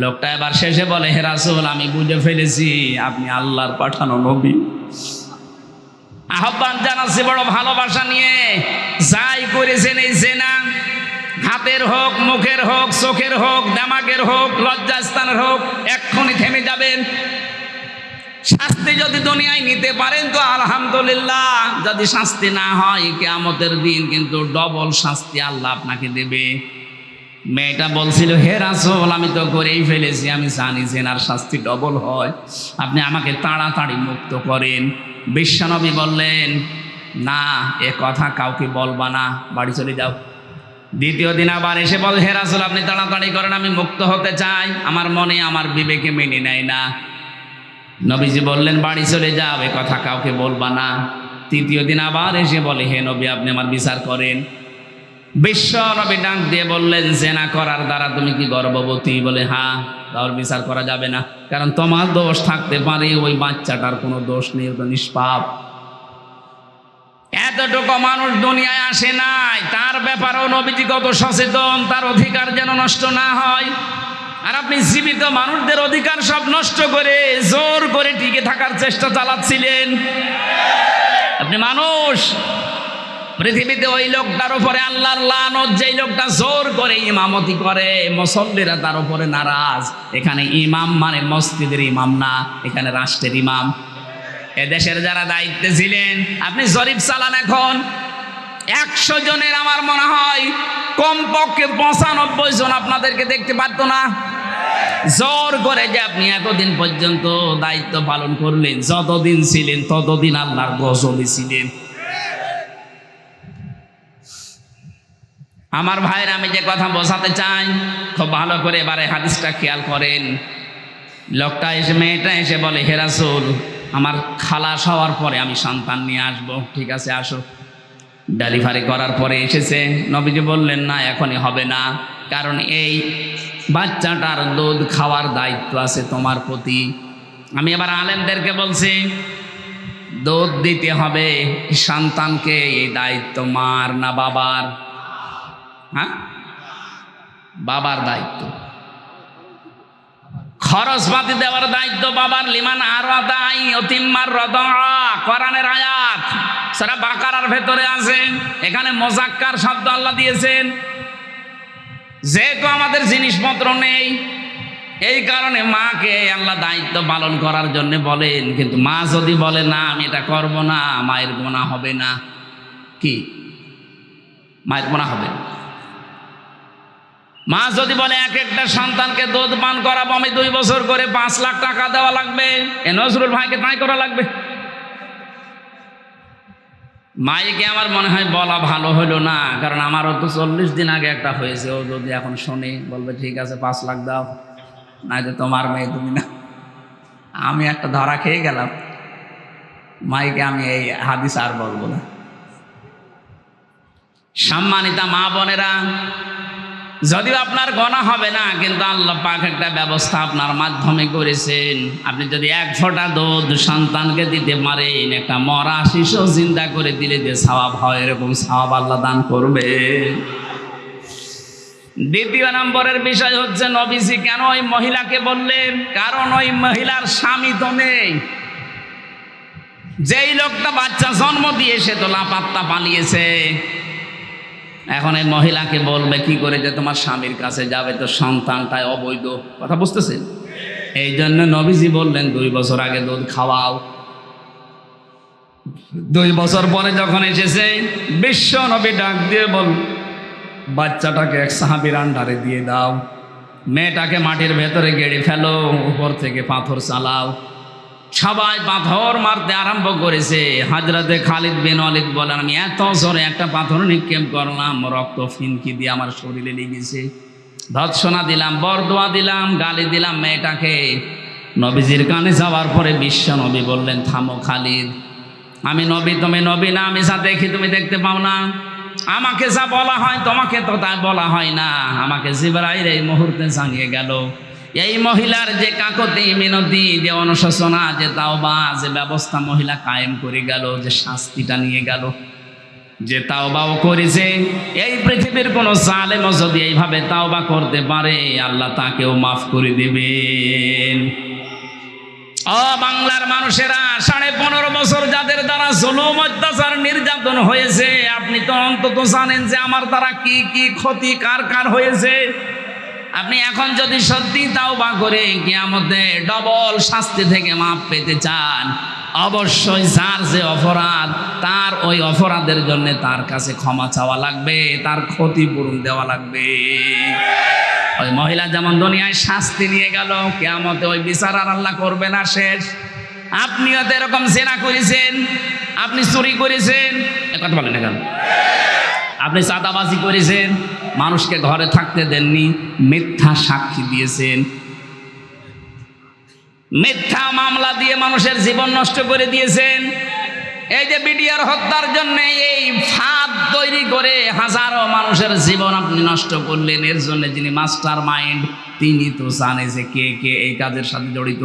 লোকটা এবার শেষে বলে, হে রাসূল, আমি বুঝে ফেলেছি আপনি আল্লাহর পাঠানো নবী। আহ্বান জানাচ্ছি বড় ভালোবাসা নিয়ে, যাই করেছেন এই জেনা, হাতের হোক, মুখের হোক, চোখের হোক, দিমাগের হোক, লজ্জাস্থানের হোক, এক্ষুনি থেমে যাবেন। শাস্তি যদি দুনিয়ায় নিতে পারেন তো আলহামদুলিল্লাহ, যদি শাস্তি না হয় কিয়ামতের দিন কিন্তু ডবল শাস্তি আল্লাহ আপনাকে দেবে। মেয়েটা বলছিল, হে রাসূল, আমি তো করেই ফেলেছি, আমি জানি জেনার শাস্তি ডবল হয়, আপনি আমাকে তাড়াতাড়ি মুক্ত করেন। বিশ্বনবী বললেন, না, এ কথা কাউকে বলবা না, বাড়ি চলে যাও। দ্বিতীয় দিন আবার এসে বল, হে রাসূল, আপনি তাড়াতাড়ি করেন, আমি মুক্ত হতে চাই, আমার মনে আমার বিবেকে মেনে নেয় না। নবীজি বললেন, বাড়ি চলে যাও, এ কথা কাউকে বলবা না। তৃতীয় দিন আবার এসে বলে, হে নবী, আপনি আমার বিচার করেন। বিশ্ব নবী ডাক দিয়ে বললেন, জেনা করার দ্বারা তুমি কি গর্ভবতী? বলে, হ্যাঁ। তার বিচার করা যাবে না, কারণ তোমার দোষ থাকতে পারে, ওই বাচ্চাটার কোনো দোষ নেই, ওটা নিষ্পাপ। এতটুকু মানুষ দুনিয়ায় আসে নাই, তার ব্যাপারেও নবীজি কত সচেতন, তার অধিকার যেন নষ্ট না হয়। আর আপনি জীবিত মানুষদের অধিকার সব নষ্ট করে জোর করে টিকে থাকার চেষ্টা চালাচ্ছিলেন। আপনি মানুষ, পৃথিবীতে ওই লোকটার উপরে আল্লাহর লানত, যেই লোকটা জোর করে ইমামতি করে, মুসল্লিরা তার উপরে নারাজ। এখানে ইমাম মানে মসজিদের ইমাম না, এখানে রাষ্ট্রের ইমাম। এদেশের যারা দায়িত্বে ছিলেন, আপনি জরিপ চালান, এখন 100 জনের আমার মনে হয় কমপক্ষে 95 জন আপনাদেরকে দেখতে পারতো না। জোর করে যে আপনি এতদিন পর্যন্ত দায়িত্ব পালন করলেন, যতদিন ছিলেন ততদিন আল্লাহর গজবে ছিলেন। আমার ভাইয়ের, আমি যে কথা বোঝাতে চাই খুব ভালো করে এবারে হাদিসটা খেয়াল করেন। লোকটা এসে, মেয়েটা এসে বলে, হে রাসূল, আমার খালাস হওয়ার পরে আমি সন্তান নিয়ে আসবো। ঠিক আছে, আসো। ডেলিভারি করার পরে এসেছে। নবীজি বললেন, না, এখনই হবে না, কারণ এই বাচ্চাটার দুধ খাওয়ার দায়িত্ব আছে তোমার প্রতি। আমি এবার আলেমদেরকে বলছি, দুধ দিতে হবে সন্তানকে, এই দায়িত্ব মার না বাবার? হ্যাঁ, বাবার দায়িত্ব। খরচপাতি দেওয়ার দায়িত্ব বাবার। লিমান আরাদাই অতিম্মার রদা, কোরআনের আয়াত সূরা বাকারার ভেতরে আছে। এখানে মুযাক্কার শব্দ আল্লাহ দিয়েছেন, যেহেতু আমাদের জিনিসপত্র নেই, এই কারণে মাকে আল্লাহ দায়িত্ব পালন করার জন্য বলেন। কিন্তু মা যদি বলে, না, আমি এটা করবো না, মায়ের গুনাহ হবে না। কি? মায়ের গুনাহ হবে না। মা যদি বলে, এক একটা সন্তানকে দুধ পান করাবো আমি 2 বছর করে, 5 লাখ টাকা দেওয়া লাগবে, এ নজরুল ভাইকে তাই করা লাগবে। মাইকে আমার মনে হয় বলা ভালো হলো না, কারণ আমারও তো 40 দিন আগে একটা হয়েছে। ও যদি এখন শোনে, বলবে ঠিক আছে 5 লাখ দাও, না যে তোমার মেয়ে, তুমি না। আমি একটা ধরা খেয়ে গেলাম। মাইকে আমি এই হাদিস আর বলবো না। সম্মানিতা মা বোনেরা, যদিও আপনার গুনাহ হবে না, কিন্তু আল্লাহ পাক একটা ব্যবস্থা আপনার মাধ্যমে করেছেন। আপনি যদি 1 ফোঁটা দুধ সন্তানকে দিতে পারেন, একটা মরা শিশু জিন্দা করে দিলে যে সওয়াব হয়, এরকম সওয়াব আল্লাহ দান করবে। দ্বিতীয় নম্বরের বিষয় হচ্ছে, নবীজি কেন ওই মহিলাকে বললেন? কারণ ওই মহিলার স্বামী তো নেই। যেই লোকটা বাচ্চা জন্ম দিয়ে সে তো লাপাত্তা পালিয়েছে। এখন এই মহিলাকে বলবে কি করে যে তোমার স্বামীর কাছে যাবে, তো সন্তানটাই অবৈধ। কথা বুঝতেছেন? এই জন্য নবীজি বললেন 2 বছর আগে দুধ খাওয়াও। 2 বছর পরে যখন এসেছে, বিশ্ব নবী ডাক দিয়ে বল, বাচ্চাটাকে এক সাহাবীর আন্ডারে দিয়ে দাও, মেয়েটাকে মাটির ভেতরে গেড়ে ফেলো, উপর থেকে পাথর চালাও। সবাই পাথর মারতে আরম্ভ করেছে। হযরতে খালিদ বিন ওয়ালিদ বলেন, আমি এত জোরে একটা পাথর নিক্ষেপ করলাম, রক্ত ফিনকি দিয়ে আমার শরীরে লেগেছে। ভৎসনা দিলাম, বরদোয়া দিলাম, গালি দিলাম মেয়েটাকে। নবীজির কানে যাওয়ার পরে বিশ্ব নবী বললেন, থামো খালিদ, আমি নবী, তুমি নবী না। আমি যা দেখি তুমি দেখতে পাও না। আমাকে যা বলা হয় তোমাকে তো তাই বলা হয় না। আমাকে জিবরাইল এই মুহূর্তে জানিয়ে গেল, এই মহিলার যে কাকতি মিনতি, যে অনুশোচনা, যে তাওবা, যে ব্যবস্থা মহিলা কায়েম করে গেল, যে শাস্তিটা নিয়ে গেল, যে তাওবাও করেছে, এই পৃথিবীর কোন জালেমও যদি এইভাবে তাওবা করতে পারে আল্লাহ তাকেও মাফ করে দিবেন। ও বাংলার মানুষেরা, 15.5 বছর যাদের দ্বারা জুলুম অত্যাচার নির্যাতন হয়েছে, আপনি তো অন্তত জানেন যে আমার দ্বারা কি কি ক্ষতি কার কার হয়েছে। আপনি এখন যদি সত্যি তাওবা করে কিয়ামতে ডবল শাস্তি থেকে মাফ পেতে চান, অবশ্যই যার যে অপরাধ তার ওই অপরাধের জন্য তার কাছে ক্ষমা চাওয়া লাগবে, তার ক্ষতিপূরণ দেওয়া লাগবে। ওই মহিলা যেমন দুনিয়ায় শাস্তি নিয়ে গেল, কিয়ামতে ওই বিচার আর আল্লাহ করবে না, শেষ। আপনিও তো এরকম জেনা করেছেন, আপনি চুরি করেছেন, কথা বলেন না কেন? আপনি চাঁদাবাজি করেছেন, মানুষকে ঘরে থাকতে দেননি, মিথ্যা সাক্ষী দিয়েছেন, মিথ্যা মামলা দিয়ে মানুষের জীবন নষ্ট করে দিয়েছেন। এই যে বিডিআর হত্যার জন্য এই ফাঁদ তৈরি করে হাজারো মানুষের জীবন আপনি নষ্ট করলেন, এর জন্য যিনি মাস্টার মাইন্ড তিনি তো জানে যে কে কে এই কাজের সাথে জড়িত।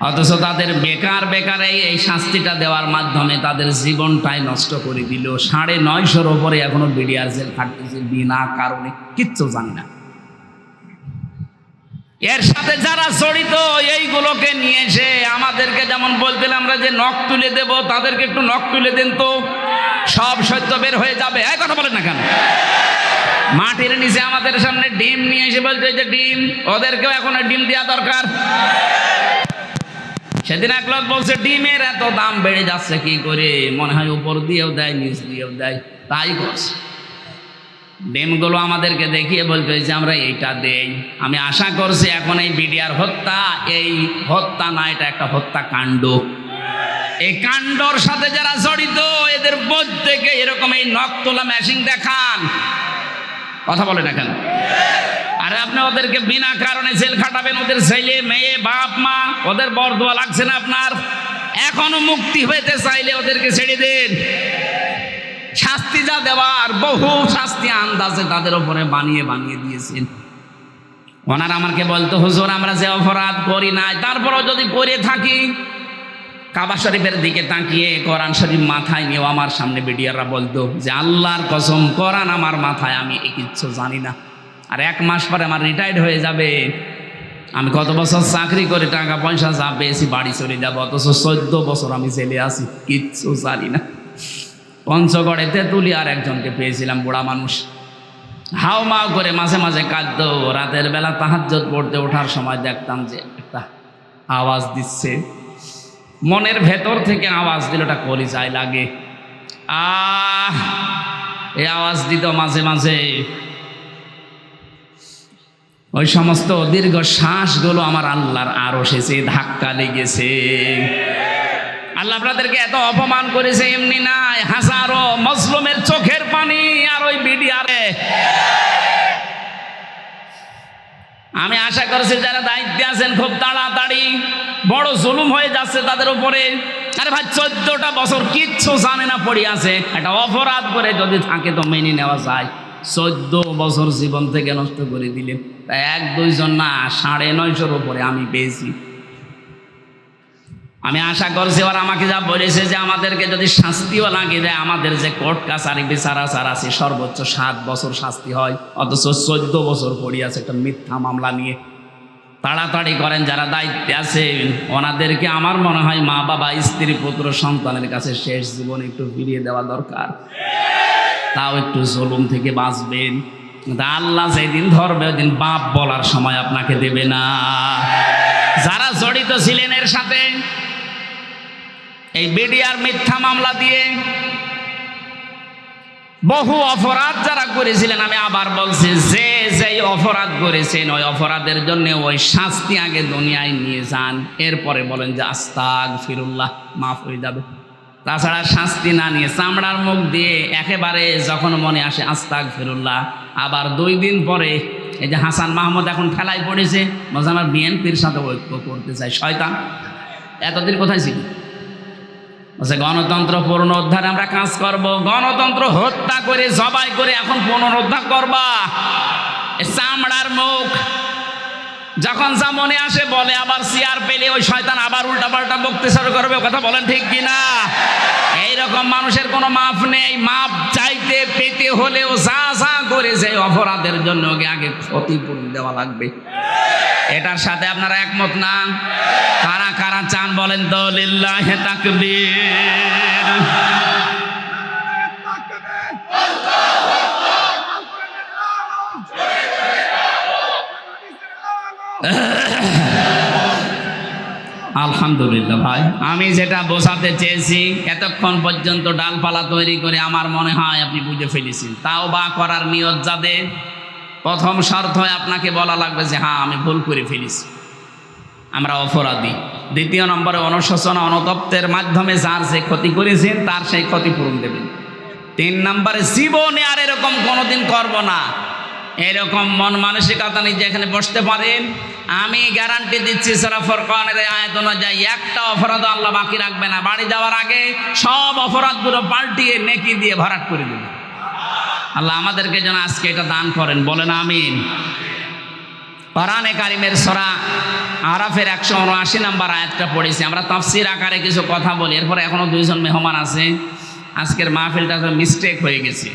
অথচ তাদের বেকার বেকার এই শাস্তিটা দেওয়ার মাধ্যমে তাদের জীবনটাই নষ্ট করে দিল। 950-র ওপরে এখনো বিডিআর জেল খাটতেছে বিনা কারণে, কিচ্ছু জানি না। এর সাথে যারা জড়িত এইগুলোকে নিয়ে এসে আমাদেরকে যেমন বলতেন আমরা যে নখ তুলে দেব, তাদেরকে একটু নখ তুলে দেন তো সব সত্য বের হয়ে যাবে। এই কথা বলেন না কেন? মাটির নিচে আমাদের সামনে ডিম নিয়ে এসে বলতে যে ডিম, ওদেরকেও এখন ডিম দেওয়া দরকার। সেদিন এক লোক বলছে ডিমের এত দাম বেড়ে যাচ্ছে কি করে, মনে হয় উপর দিয়েও দেয় নিচ দিয়েও দেয়, তাই করছে। ডিমগুলো আমাদেরকে দেখিয়ে বলতে হয়েছে আমরা এইটা দেই। আমি আশা করছি এখন এই বিডিআর হত্যা, এই হত্যা না, এটা একটা হত্যাকাণ্ড। এই কাণ্ডর সাথে যারা জড়িত এদের প্রত্যেকে এরকম এই নখ তোলা মেশিন দেখান, কথা বলে না কেন? আরে আপনি ওদেরকে বিনা কারণে জেল খাটাবেন, ওদের ছেলে মেয়ে বাপ মা ওদের বরদোয়া লাগছে না আপনার? এখনো মুক্তি হইতে চাইলে ওদেরকে ছেড়ে দেন। শাস্তি যা দেওয়ার বহু শাস্তি আন্দাজে তাদের উপরে বানিয়ে বানিয়ে দিয়েছেন। ওনারা আমাকে বলতো হুজুর আমরা যে অপরাধ করি নাই, তারপরও যদি করে থাকি, কাবা শরীফের দিকে তাকিয়ে কোরআন শরীফ মাথায় নিয়েও আমার সামনে বিডিআররা বলতো যে আল্লাহর কসম কোরআন আমার মাথায়, আমি কিচ্ছু জানি না। আর 1 মাস পরে আমার রিটায়ার্ড হয়ে যাবে, আমি কত বছর চাকরি করে টাকা পয়সা যা পেয়েছি বাড়ি চলে যাব, অথচ 14 বছর আমি জেলে আছি, কিচ্ছু জানি না। পঞ্চগড়ে তেঁতুলি আর একজনকে পেয়েছিলাম, বুড়া মানুষ, হাও মাও করে মাঝে মাঝে কাঁদতো। রাতের বেলা তাহাজ্জুদ পড়তে ওঠার সময় দেখতাম যে একটা আওয়াজ দিচ্ছে, মনের ভেতর থেকে আওয়াজ দিল, ওটা কলিজায় লাগে। এই আওয়াজ দিত মাঝে মাঝে। ওই সমস্ত দীর্ঘ শ্বাসগুলো আমার আল্লাহর আরশে সে ধাক্কা লেগেছে। আল্লাহ আপনাদেরকে এত অপমান করেছে এমনি নাই, হাজারো মজলুমের চোখের পানি আর ওই বিডিআরে। আমি আশা করছি যারা দায়িত্বে আছেন খুব তাড়াতাড়ি, বড় জুলুম হয়ে যাচ্ছে তাদের উপরে। আরে ভাই 14টা বছর কিচ্ছু জানে না পড়ে আছে, একটা অপরাধ করে যদি থাকে তো মেনে নেওয়া যায়। 14 বছর জীবন থেকে নষ্ট করে দিলেন, তাই 1-2 জন না, 950-র উপরে আমি পেয়েছি। আমি আশা করছি ওরা আমাকে যা বলেছে যে আমাদেরকে যদি শাস্তিও লাগিয়ে দেয়, আমাদের যে কোর্ট কাছারি বিচার আচার আছে সর্বোচ্চ 7 বছর শাস্তি হয়, অথচ 14 বছর পড়ে আছে একটা মিথ্যা মামলা নিয়ে। তাড়াতাড়ি করেন যারা দায়িত্বে আছেন, ওনাদেরকে আমার মনে হয় মা বাবা স্ত্রী পুত্র সন্তানের কাছে শেষ জীবন একটু ফিরিয়ে দেওয়া দরকার, তাও একটু জুলুম থেকে বাঁচবেন। আল্লাহ যেদিন ধরবে ওই দিন বাপ বলার সময় আপনাকে দেবে না। যারা জড়িত ছিলেন এর সাথে, এই বিডিআর মিথ্যা মামলা দিয়ে বহু অপরাধ যারা করেছিলেন, আমি আবার বলছি যে যেই অপরাধ করেছেন ওই অপরাধের জন্য ওই শাস্তি আগে দুনিয়ায় নিয়ে যান, এরপরে বলেন যে আস্তাগফিরুল্লাহ, মাফ হয়ে যাবে। তাছাড়া শাস্তি না নিয়ে চামড়ার মুখ দিয়ে একেবারে যখন মনে আসে আস্তাগফিরুল্লাহ, আবার 2 দিন পরে এই যে হাসান মাহমুদ এখন ঠেলায় পড়েছে, বলছে আমার বিএনপির সাথে ঐক্য করতে চাই। শয়তান, এতদিন কোথায় ছিল? বলছে গণতন্ত্র পুনরুদ্ধারে আমরা কাজ করব। গণতন্ত্র হত্যা করে জবাই করে এখন পুনরুদ্ধার করবা? চামড়ার মুখ যখন যা মনে আসে বলে, আবার চেয়ার পেলে ওই শয়তান আবার উল্টা পাল্টা বকতে শুরু করবে। কথা বলেন ঠিক কিনা? এই এইরকম মানুষের কোনো মাপ নেই। মাপ চাইতে পেতে হলেও যা যা করেছে অপরাধের জন্য ওকে আগে ক্ষতিপূরণ দেওয়া লাগবে। এটার সাথে আপনারা একমত না? কারা কারা চান বলেন তো? লিল্লাহি তাকবীর। আলহামদুলিল্লাহ ভাই, আমি যেটা বোঝাতে চেয়েছি এতক্ষণ পর্যন্ত ডালপালা তৈরি করে আমার মনে হয় আপনি বুঝে ফেলেছেন। তাওবা করার নিয়ত যাদের, প্রথম শর্ত হয় আপনাকে বলা লাগবে যে হ্যাঁ আমি ভুল করে ফেলেছি, আমরা অপরাধী। দ্বিতীয় নম্বরে অনুশোচনা অনুতপ্তের মাধ্যমে যার যে ক্ষতি করেছেন তার সেই ক্ষতিপূরণ দেবেন। 3 নম্বরে জীবনে আর এরকম কোনোদিন করব না, এরকম মন মানসিকতা নিয়ে যেখানে বসতে পারেন আমি গ্যারান্টি দিচ্ছি সূরা ফুরকানের আয়াত অনুযায়ী একটা অপরাধ আল্লাহ বাকি রাখবে না। বাড়ি যাওয়ার আগে সব অপরাধগুলো পাল্টিয়ে নেকি দিয়ে ভরাট করে দেবে। আল্লাহ আমাদেরকে যেন আজকে এটা দান করেন, বলেন আমিন। কোরআনে কারিমের সূরা আরাফের 179 নম্বর আয়াতটা পড়েছি। আমরা তাফসীর আকারে কিছু কথা বলি, এরপরে এখনো 2 জন মেহমান আছে। আজকের মাহফিলটা তো মিস্টেক হয়ে গেছে,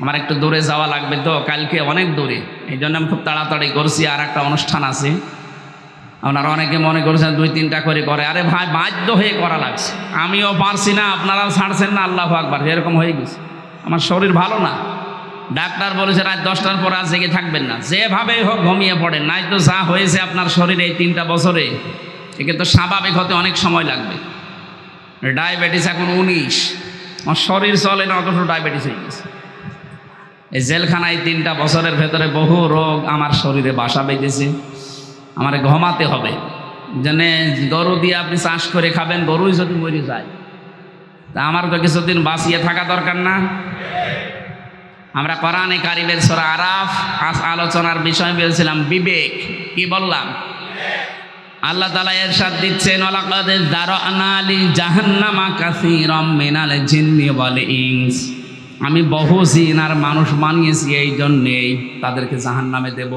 আমার একটু দূরে যাওয়া লাগবে তো, কালকে অনেক দূরে, এই জন্য আমি খুব তাড়াতাড়ি করছি। আর একটা অনুষ্ঠান আছে, আপনারা অনেকে মনে করছেন 2-3টা করে। আরে ভাই বাধ্য হয়ে করা লাগছে, আমিও পারছি না, আপনারাও ছাড়ছেন না। আল্লাহু আকবার, এরকম হয়ে গেছে। আমার শরীর ভালো না, ডাক্তার বলেছে রাত 10টার পর আর জেগে থাকবেন না, যেভাবে হোক ঘুমিয়ে পড়েন, নাই তো যা হয়েছে আপনার শরীরে এই 3টা বছরে, একে তো স্বাভাবিক হতে অনেক সময় লাগবে। ডায়াবেটিস এখন 19, আমার শরীর চলে না অথচ ডায়াবেটিস হয়ে গেছে। এই জেলখানায় 3টা বছরের ভেতরে বহু রোগ আমার শরীরে বাসা বেঁধেছে। আমার ঘুমাতে হবে, যেন গরু দিয়ে আপনি চাষ করে খাবেন, গরুই যদি মরে যায় তা আমার তো কিছুদিন বাঁচিয়ে থাকা দরকার না? আমরা কোরআনে কারিমের সূরা আরাফ আলোচনার বিষয় বলছিলাম বিবেক। কি বললাম? আল্লাহ তাআলা ইরশাদ দিচ্ছেন ওয়ালাকাদ যারানা লি জাহান্নামা কাসীরাম মিনাল জিন্নি ওয়াল ইনস। আমি বহু জিন আর মানুষ বানিয়েছি, এই জন্যেই তাদেরকে জাহান্নামে দেব।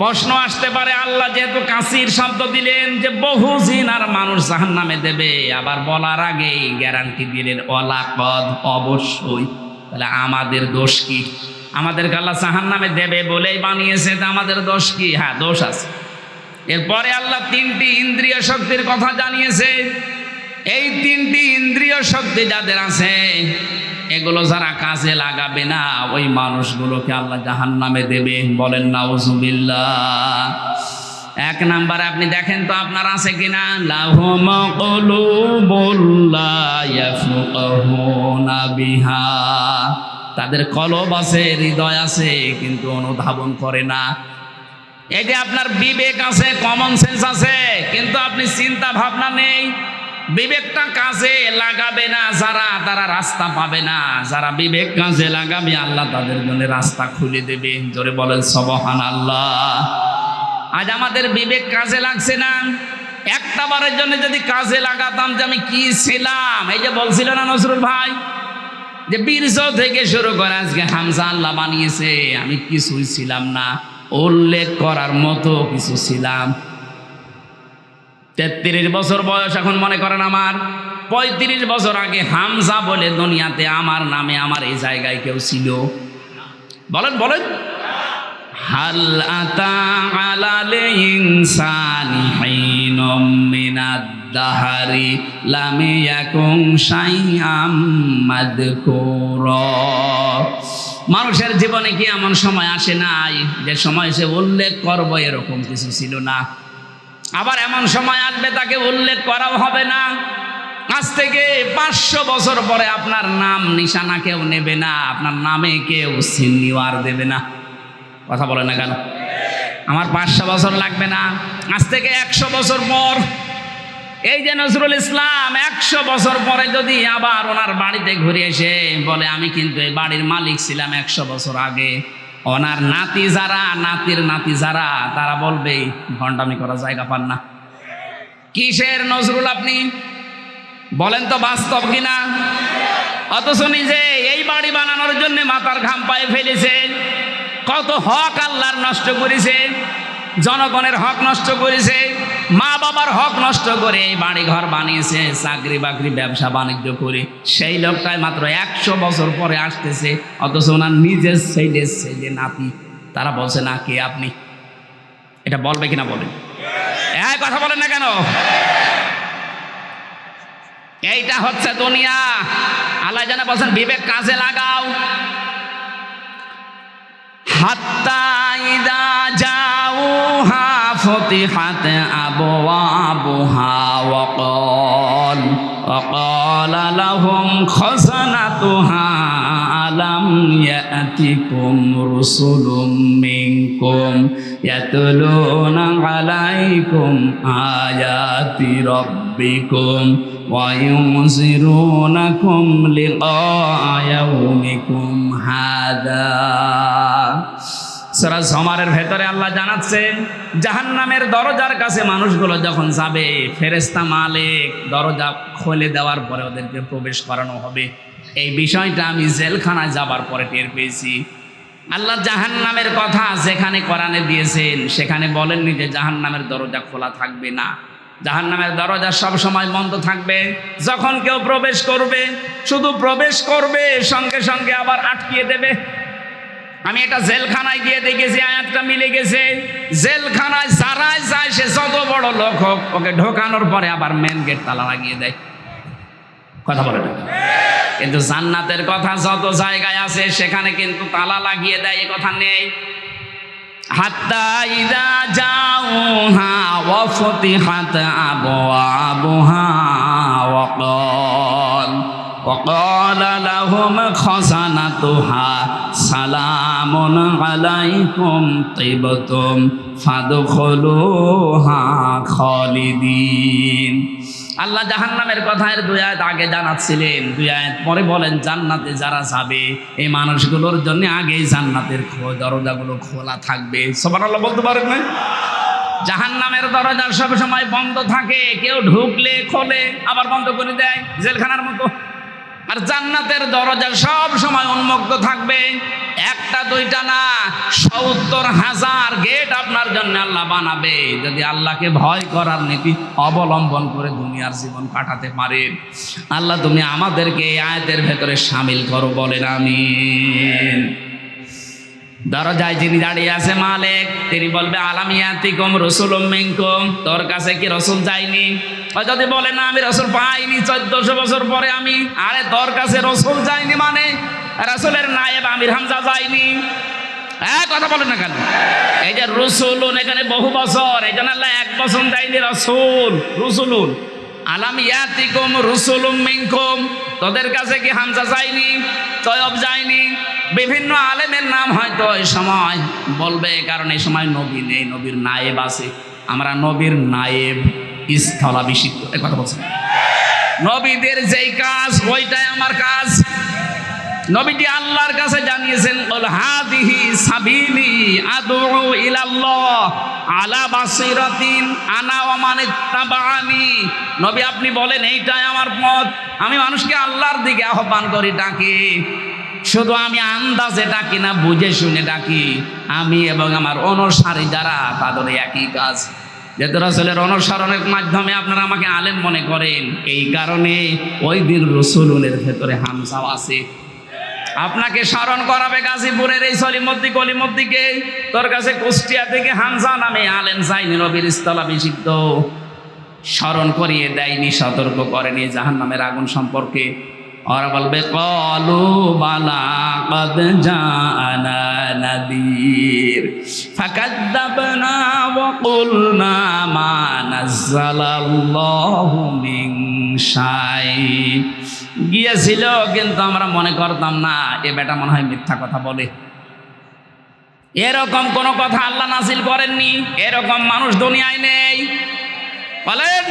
প্রশ্ন আসতে পারে, আল্লাহ যেহেতু কাসীর শব্দ দিলেন যে বহু জিন আর মানুষ জাহান্নামে দেবে, আবার বলার আগেই গ্যারান্টি দিলেন ওয়ালাকাদ, অবশ্যই। তাহলে আমাদের দোষ কি? আমাদেরকে আল্লাহ জাহান্নামে দেবে বলেই বানিয়েছে, তা আমাদের দোষ কি? হ্যাঁ, দোষ আছে। এরপরে আল্লাহ 3টি ইন্দ্রিয় শক্তির কথা জানিয়েছে। এই 3টি ইন্দ্রিয় শক্তি যাদের আছে, এগুলো যারা কাজে লাগাবে না, ওই মানুষগুলোকে আল্লাহ জাহান্নামে দেবে। বলেন নাউজুবিল্লাহ। 1 নম্বরে আপনি দেখেন তো আপনার আছে কিনা, লাহুম কুলুবুল লা ইয়াফকাহুনা বিহা। তাদের কলব আছে, হৃদয় আছে, কিন্তু অনুধাবন করে না। এই যে আপনার বিবেক আছে, কমন সেন্স আছে, কিন্তু আপনি চিন্তা ভাবনা নেই। বিবেকটা কাজে লাগাবে না যারা, তারা রাস্তা পাবে না। যারা বিবেক কাজে লাগাবে আল্লাহ তাদের জন্য রাস্তা খুলে দেবে। জোরে বলেন সুবহানাল্লাহ। আজ আমাদের বিবেক কাজে লাগছে না। একটা বারের জন্য যদি কাজে লাগাতাম যে আমি কি ছিলাম, এই যে বলছিল না নজরুল ভাই, যে বীর্য থেকে শুরু করে আজকে হামজা আল্লাহ বানিয়েছে, আমি কিছুই ছিলাম না, উল্লেখ করার মতো কিছু ছিলাম। 33 বছর বয়স, এখন মনে করেন আমার 35 বছর আগে হামজা বলে দুনিয়াতে আমার নামে আমার এই জায়গায় কেউ ছিল? বলেন বলেন। হাল আতা আলাল ইনসানি হিনুম মিনাদ দাহরি লাম ইয়াকুন শাইআম মাযকুরা। মানুষের জীবনে কি এমন সময় আসে নাই যে সময় সে উল্লেখ করব এরকম কিছু ছিল না? আবার এমন সময় আসবে তাকে উল্লেখ করাও হবে না। আজ থেকে 500 বছর পরে আপনার নাম নিশানা কেউ নেবে না, আপনার নামে কেউ চিহ্নিও আর দেবে না। কথা বলে না কেন? আমার 500 বছর লাগবে না, আজ থেকে 100 বছর পর এই যে নজরুল ইসলাম 100 বছর পরে যদি আবার ওনার বাড়িতে ঘুরে এসে বলে আমি কিন্তু এই বাড়ির মালিক ছিলাম 100 বছর আগে, ওনার নাতি যারা, নাতির নাতি যারা, তারা বলবে ভণ্ডামি করা জায়গা পান না। কিসের নজরুল আপনি? বলেন তো বাস্তব কিনা? অথচ নিজে এই বাড়ি বানানোর জন্য মাথার ঘাম পায়ে ফেলেছে, কত হক আল্লাহর নষ্ট করেছে, জনগণের হক নষ্ট করেছে। মা বাবার হক নষ্ট করে এই বাড়ি ঘর বানিয়েছে, চাকরি বাকরি ব্যবসা বাণিজ্য করে, সেই লোকটাই মাত্র 100 বছর পরে আসতেছে, অথচ ওনার নিজের ছেলে নাতি তারা বলছে না কে আপনি। এটা বলবে কিনা বলেন? এই কথা বলেন না কেন? এইটা হচ্ছে দুনিয়া। আল্লাহ জানে বলছেন বিবেক কাজে লাগাও। হাত্তা ইদা জাউহা ফুতিহাত আবওয়াবুহা ওয়াকালা লাহুম খাযানাতুহা আলাম ইয়াতিকুম রুসুলুম মিনকুম ইয়াতলুনা আলাইকুম আয়াতি রাব্বিকুম ওয়া ইউনজিরুনাকুম লিকা ইয়াউমিকুম হাদা। সূরা জুমারের ভেতরে আল্লাহ জানাচ্ছেন জাহান্নামের দরজার কাছে মানুষগুলো যখন যাবে, ফেরেশতা মালিক দরজা খুলে দেওয়ার পরে ওদেরকে প্রবেশ করানো হবে। এই বিষয়টা আমি জেলখানায় যাবার পরে টের পেয়েছি। আল্লাহ জাহান্নামের কথা যেখানে কোরআনে দিয়েছেন সেখানে বলেননি যে জাহান্নামের দরজা খোলা থাকবে না। জাহান্নামের দরজা সব সময় বন্ধ থাকবে। যখন কেউ প্রবেশ করবে, শুধু প্রবেশ করবে, সঙ্গে সঙ্গে আবার আটকিয়ে দেবে। আমি এটা জেলখানায় গিয়ে দেখেছি, আয়াতটা মিলে গেছে। জেলখানায় যারাই যায়, সে যত বড় লোক হোক, ওকে ঢোকানোর পরে আবার মেন গেট তালা লাগিয়ে দেয়। কথা বলে না? কিন্তু জান্নাতের কথা যত জায়গায় আছে সেখানে কিন্তু তালা লাগিয়ে দেয়, এ কথা নেই। হাত্তা ইযা জাউহা ওয়া ফুতিহাত আবওয়াবুহা ওয়াকালা লাহুম খাযানাতুহা সালামুন আলাইকুম তিবতুম ফাদখুলুহা খালিদিন। আল্লাহ জাহান্নামের কথা এর 2 আয়াত আগে জানাচ্ছিলেন, 2 আয়াত পরে বলেন জান্নাতে যারা যাবে এই মানুষগুলোর জন্য আগেই জান্নাতের দরজাগুলো খোলা থাকবে। সুবহানাল্লাহ বলতে পারেন না? জাহান্নামের দরজা সব সময় বন্ধ থাকে, কেউ ঢুকলে খোলে আবার বন্ধ করে দেয়, জেলখানার মতো। আর জান্নাতের দরজা সব সময় উন্মুক্ত থাকবে, একটা দুইটা না, 70,000 গেট আপনার জন্য আল্লাহ বানাবে, যদি আল্লাহকে ভয় করার নীতি অবলম্বন করে দুনিয়ার জীবন কাটাতে পারেন। আল্লাহ তুমি আমাদেরকে এই আয়াতের ভেতরে শামিল করো, বলেন আমিন। দরজায় যিনি দাঁড়িয়ে আছে মালিক, তিনি বলবে আলাম ইয়াতিকুম রাসূলুম মিনকুম, তোর কাছে কি রাসূল যায়নি? যদি বলে না আমি রাসূল পাইনি 1400 বছর পরে আমি, আরে তোর কাছে রাসূল যায়নি মানে রাসূলের নায়েব আমির হামজা যায়নি? কথা বলেন না কেন? এই যে রসুলুন এখানে বহু বছর, এই জন্য আল্লাহ 1 বছর দেয়নি রাসূল, রসুলুন। আলাম ইয়াতিকুম রাসূলুম মিনকুম, তোদের কাছে কি হামজা যায়নি, তয়ব যায়নি? বিভিন্ন আলেমের নাম হয়তো এই সময় বলবে, কারণ এই সময় নবী নেই, নবীর নায়েব আছে। আমরা নবীর নায়েব স্থলাভিষিক্ত, এই কথা বলছেন। নবীদের যেই কাজ ওইটাই আমার কাজ। নবীজি আল্লাহর কাছে জানিয়েছেন কুল হাদিহি সাবিলি আদউ ইলাল্লাহ আলা বাসিরাতিন আনা ওয়া মান ইত্তাবাআনি। নবী আপনি বলেন এইটাই আমার পথ, আমি মানুষকে আল্লাহর দিকে আহ্বান করি, ডাকি। শুধু আমি আন্দাজে ডাকি না, বুঝে শুনে ডাকি। আমি এবং আমার অনুসারী যারা, তাদের একই কাজ। যেহেতু রাসূলের অনুসরণের মাধ্যমে আপনারা আমাকে আলেম মনে করেন, এই কারণে ওই দিন রসুলের ভেতরে হামজাও আছে। আপনাকে স্মরণ করাবে গাজীপুরের এই সলিমুদ্দি কলিমুদ্দিকে, তোর কাছে কুষ্টিয়া থেকে হামজা নামে আলেম যায়নি, নবীর স্থলাভিষিক্ত। স্মরণ করিয়ে দেয়নি, সতর্ক করেনি জাহান্নামের আগুন সম্পর্কে। ওরা বলবে ক্বালু বালা ক্বাদ জাআনা নাযীর ফাকাযযাবনা ওয়া কুলনা মা নাযালাল্লাহু মিন শাই। গিয়েছিল কিন্তু আমরা মনে করতাম না এ বেটা মনে হয় মিথ্যা কথা বলে। এরকম কোন কথা আল্লাহ নাযিল করেননি, এরকম মানুষ দুনিয়ায় নেই। বলেন,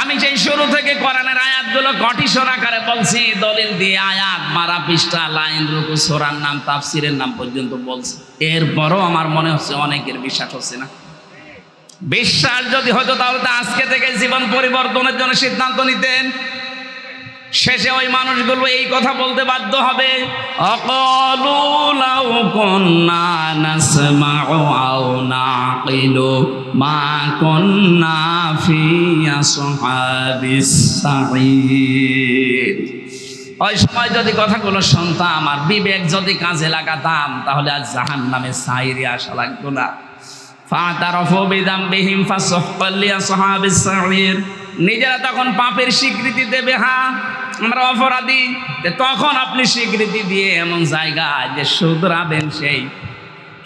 আমি সেই শুরু থেকে কোরআনের আয়াতগুলো কটিশন আকারে বলছি, দলিল দিয়ে আয়াত মারা, পৃষ্ঠা, লাইন, রুকু, সূরার নাম, তাফসীরের নাম পর্যন্ত বলছি। এরপরও আমার মনে হচ্ছে অনেকের বিশ্বাস হচ্ছে না। বিশ্বাস যদি হতো তাহলে তো আজকে থেকে জীবন পরিবর্তনের জন্য সিদ্ধান্ত নিতেন। শেষে ওই মানুষগুলো এই কথা বলতে বাধ্য হবে, অকালু লাউ কুন্না নাসমাউ আও নাকিলু মা কুন্না ফি আসহাবিস সাঈদ। ওই সময় যদি কথাগুলো শুনতাম আর বিবেক যদি কাজে লাগাতাম, তাহলে আজ জাহান্নামে সাইরে আসা লাগতো না। ফাতারাফু বিযামবিহিম ফাসুহকাল লিআসহাবিস সাঈর। নিজেরা তখন পাপের স্বীকৃতি দেবে, হ্যাঁ আমরা অপরাধী। তখন আপনি স্বীকৃতি দিয়ে এমন জায়গায় যে শুধরাবেন,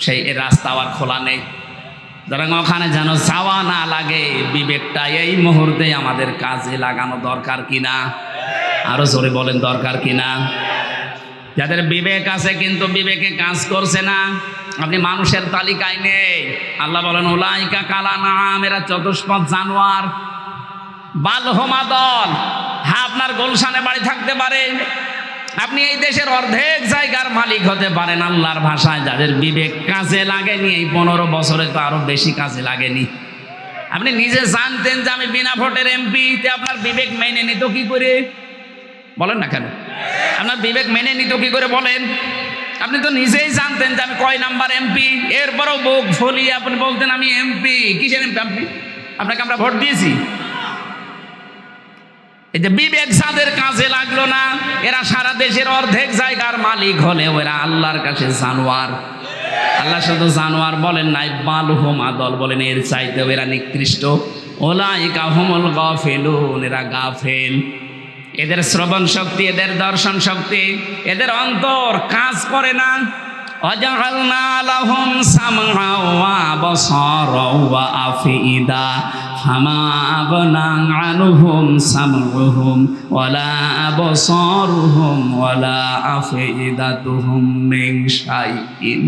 সেই রাস্তা আর খোলা নেই। সুতরাং ওখানে যেন যাওয়া না লাগে, বিবেকটা এই মুহূর্তে আমাদের কাজে লাগানো দরকার কিনা? আরো জোরে বলেন, দরকার কিনা? যাদের বিবেক আছে কিন্তু বিবেকে কাজ করছে না, আপনি মানুষের তালিকায় নেই। আল্লাহ বলেন উলাইকা কালানাম, এরা চতুষ্পদ জানোয়ার, বালহমা দল। হ্যাঁ, আপনার গুলশানে বাড়ি থাকতে পারে, আপনি এই দেশের অর্ধেক জায়গার মালিক হতে পারেন। আল্লাহর ভাষায় যাদের বিবেক কাজে লাগেনি, এই 15 বছরে তো আরো বেশি কাজে লাগেনি। আপনি নিজে জানতেন যে আমি বিনা ভোটের এমপি, আপনার বিবেক মেনে নিত কি করে? বলেন না কেন? আপনার বিবেক মেনে নিত কি করে বলেন? আপনি তো নিজেই জানতেন যে আমি কয় নাম্বার এমপি, এরপরও বুক ফুলিয়ে আপনি বলতেন আমি এমপি। কিসের এমপি? আপনাকে আমরা ভোট দিয়েছি। এই যে বিবেক যাদের কাজে লাগলো না, এরা সারা দেশের অর্ধেক জায়গার মালিক হলেও এরা আল্লাহর কাছে জানোয়ার। আল্লাহ শুধু জানোয়ার বলেন নাই, বালহুমা দল বলেন, এর চাইতেও এরা নিকৃষ্ট। উলাইকা হুমুল গাফিলুন, এরা গাফেল। এদের শ্রবণ শক্তি, এদের দর্শন শক্তি, এদের অন্তর কাজ করে না। ওয়াজআলনা লাহুম সামআ ওয়া আবসারা ওয়া আফইদা ফামা আগনা আনহুম সামউহুম ওয়ালা আবসারুহুম ওয়ালা আফইদাতুহুম মিন শাইইন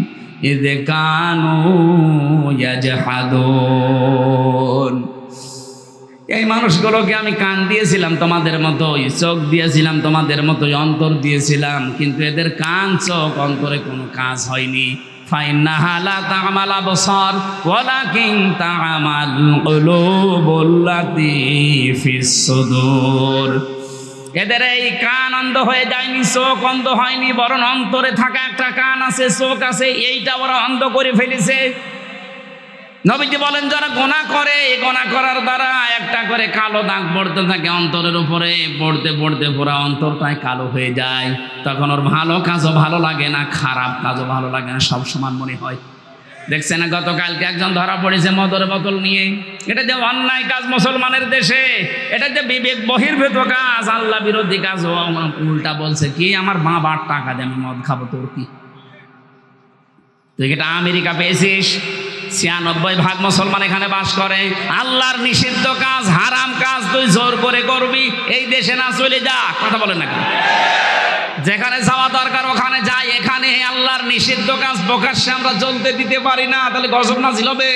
ইয কানু ইয়াজহাদুন। এই মানুষগুলোকে আমি কান দিয়েছিলাম তোমাদের মতোই, চোখ দিয়েছিলাম তোমাদের মতোই, অন্তর দিয়েছিলাম, কিন্তু এদের কান চোখ অন্তরে কোনো কাজ হয়নি। ফাইন্নাহা লা তা'মাল আবসার ওয়ালাকিন তা'মাল কুলুবুল্লাতী ফিস সুদূর। এদের এই কান অন্ধ হয়ে যায়নি, চোখ অন্ধ হয়নি, বরং অন্তরে থাকা একটা কান আছে, চোখ আছে, এইটা ওরা অন্ধ করে ফেলেছে। নবীজি বলেন যারা গোনাহ করে, এই গোনাহ করার দ্বারা একটা করে কালো দাগ পড়তে থাকে অন্তরের উপরে, পড়তে পড়তে পুরো অন্তরটাই কালো হয়ে যায়। তখন ওর ভালো কাজও ভালো লাগে না, খারাপ কাজও ভালো লাগে না, সব সমান মনে হয়। দেখছেন না, গতকালকে একজন ধরা পড়েছে মদের বোতল নিয়ে। এটা যে অন্যায় কাজ মুসলমানের দেশে, এটা যে বিবেক বহির্ভূত কাজ, আল্লাহ বিরোধী কাজ। ও উল্টা বলছে কি, আমার বাবার টাকা দিয়ে আমি মদ খাবো, তোর কি? তুই এটা আমেরিকা পেয়েছিস? 96% মুসলমান এখানে বাস করে। আল্লাহর নিষিদ্ধ কাজ, হারাম কাজ তুই জোর করে করবি, এই দেশে না চলে যা। কথা বলেন না কেন? যেখানে যাওয়া দরকার ওখানে যাই। এখানে আল্লাহর নিষিদ্ধ কাজ প্রকাশ্যে আমরা চলতে দিতে পারি না, তাহলে গজব নাজিল হবে।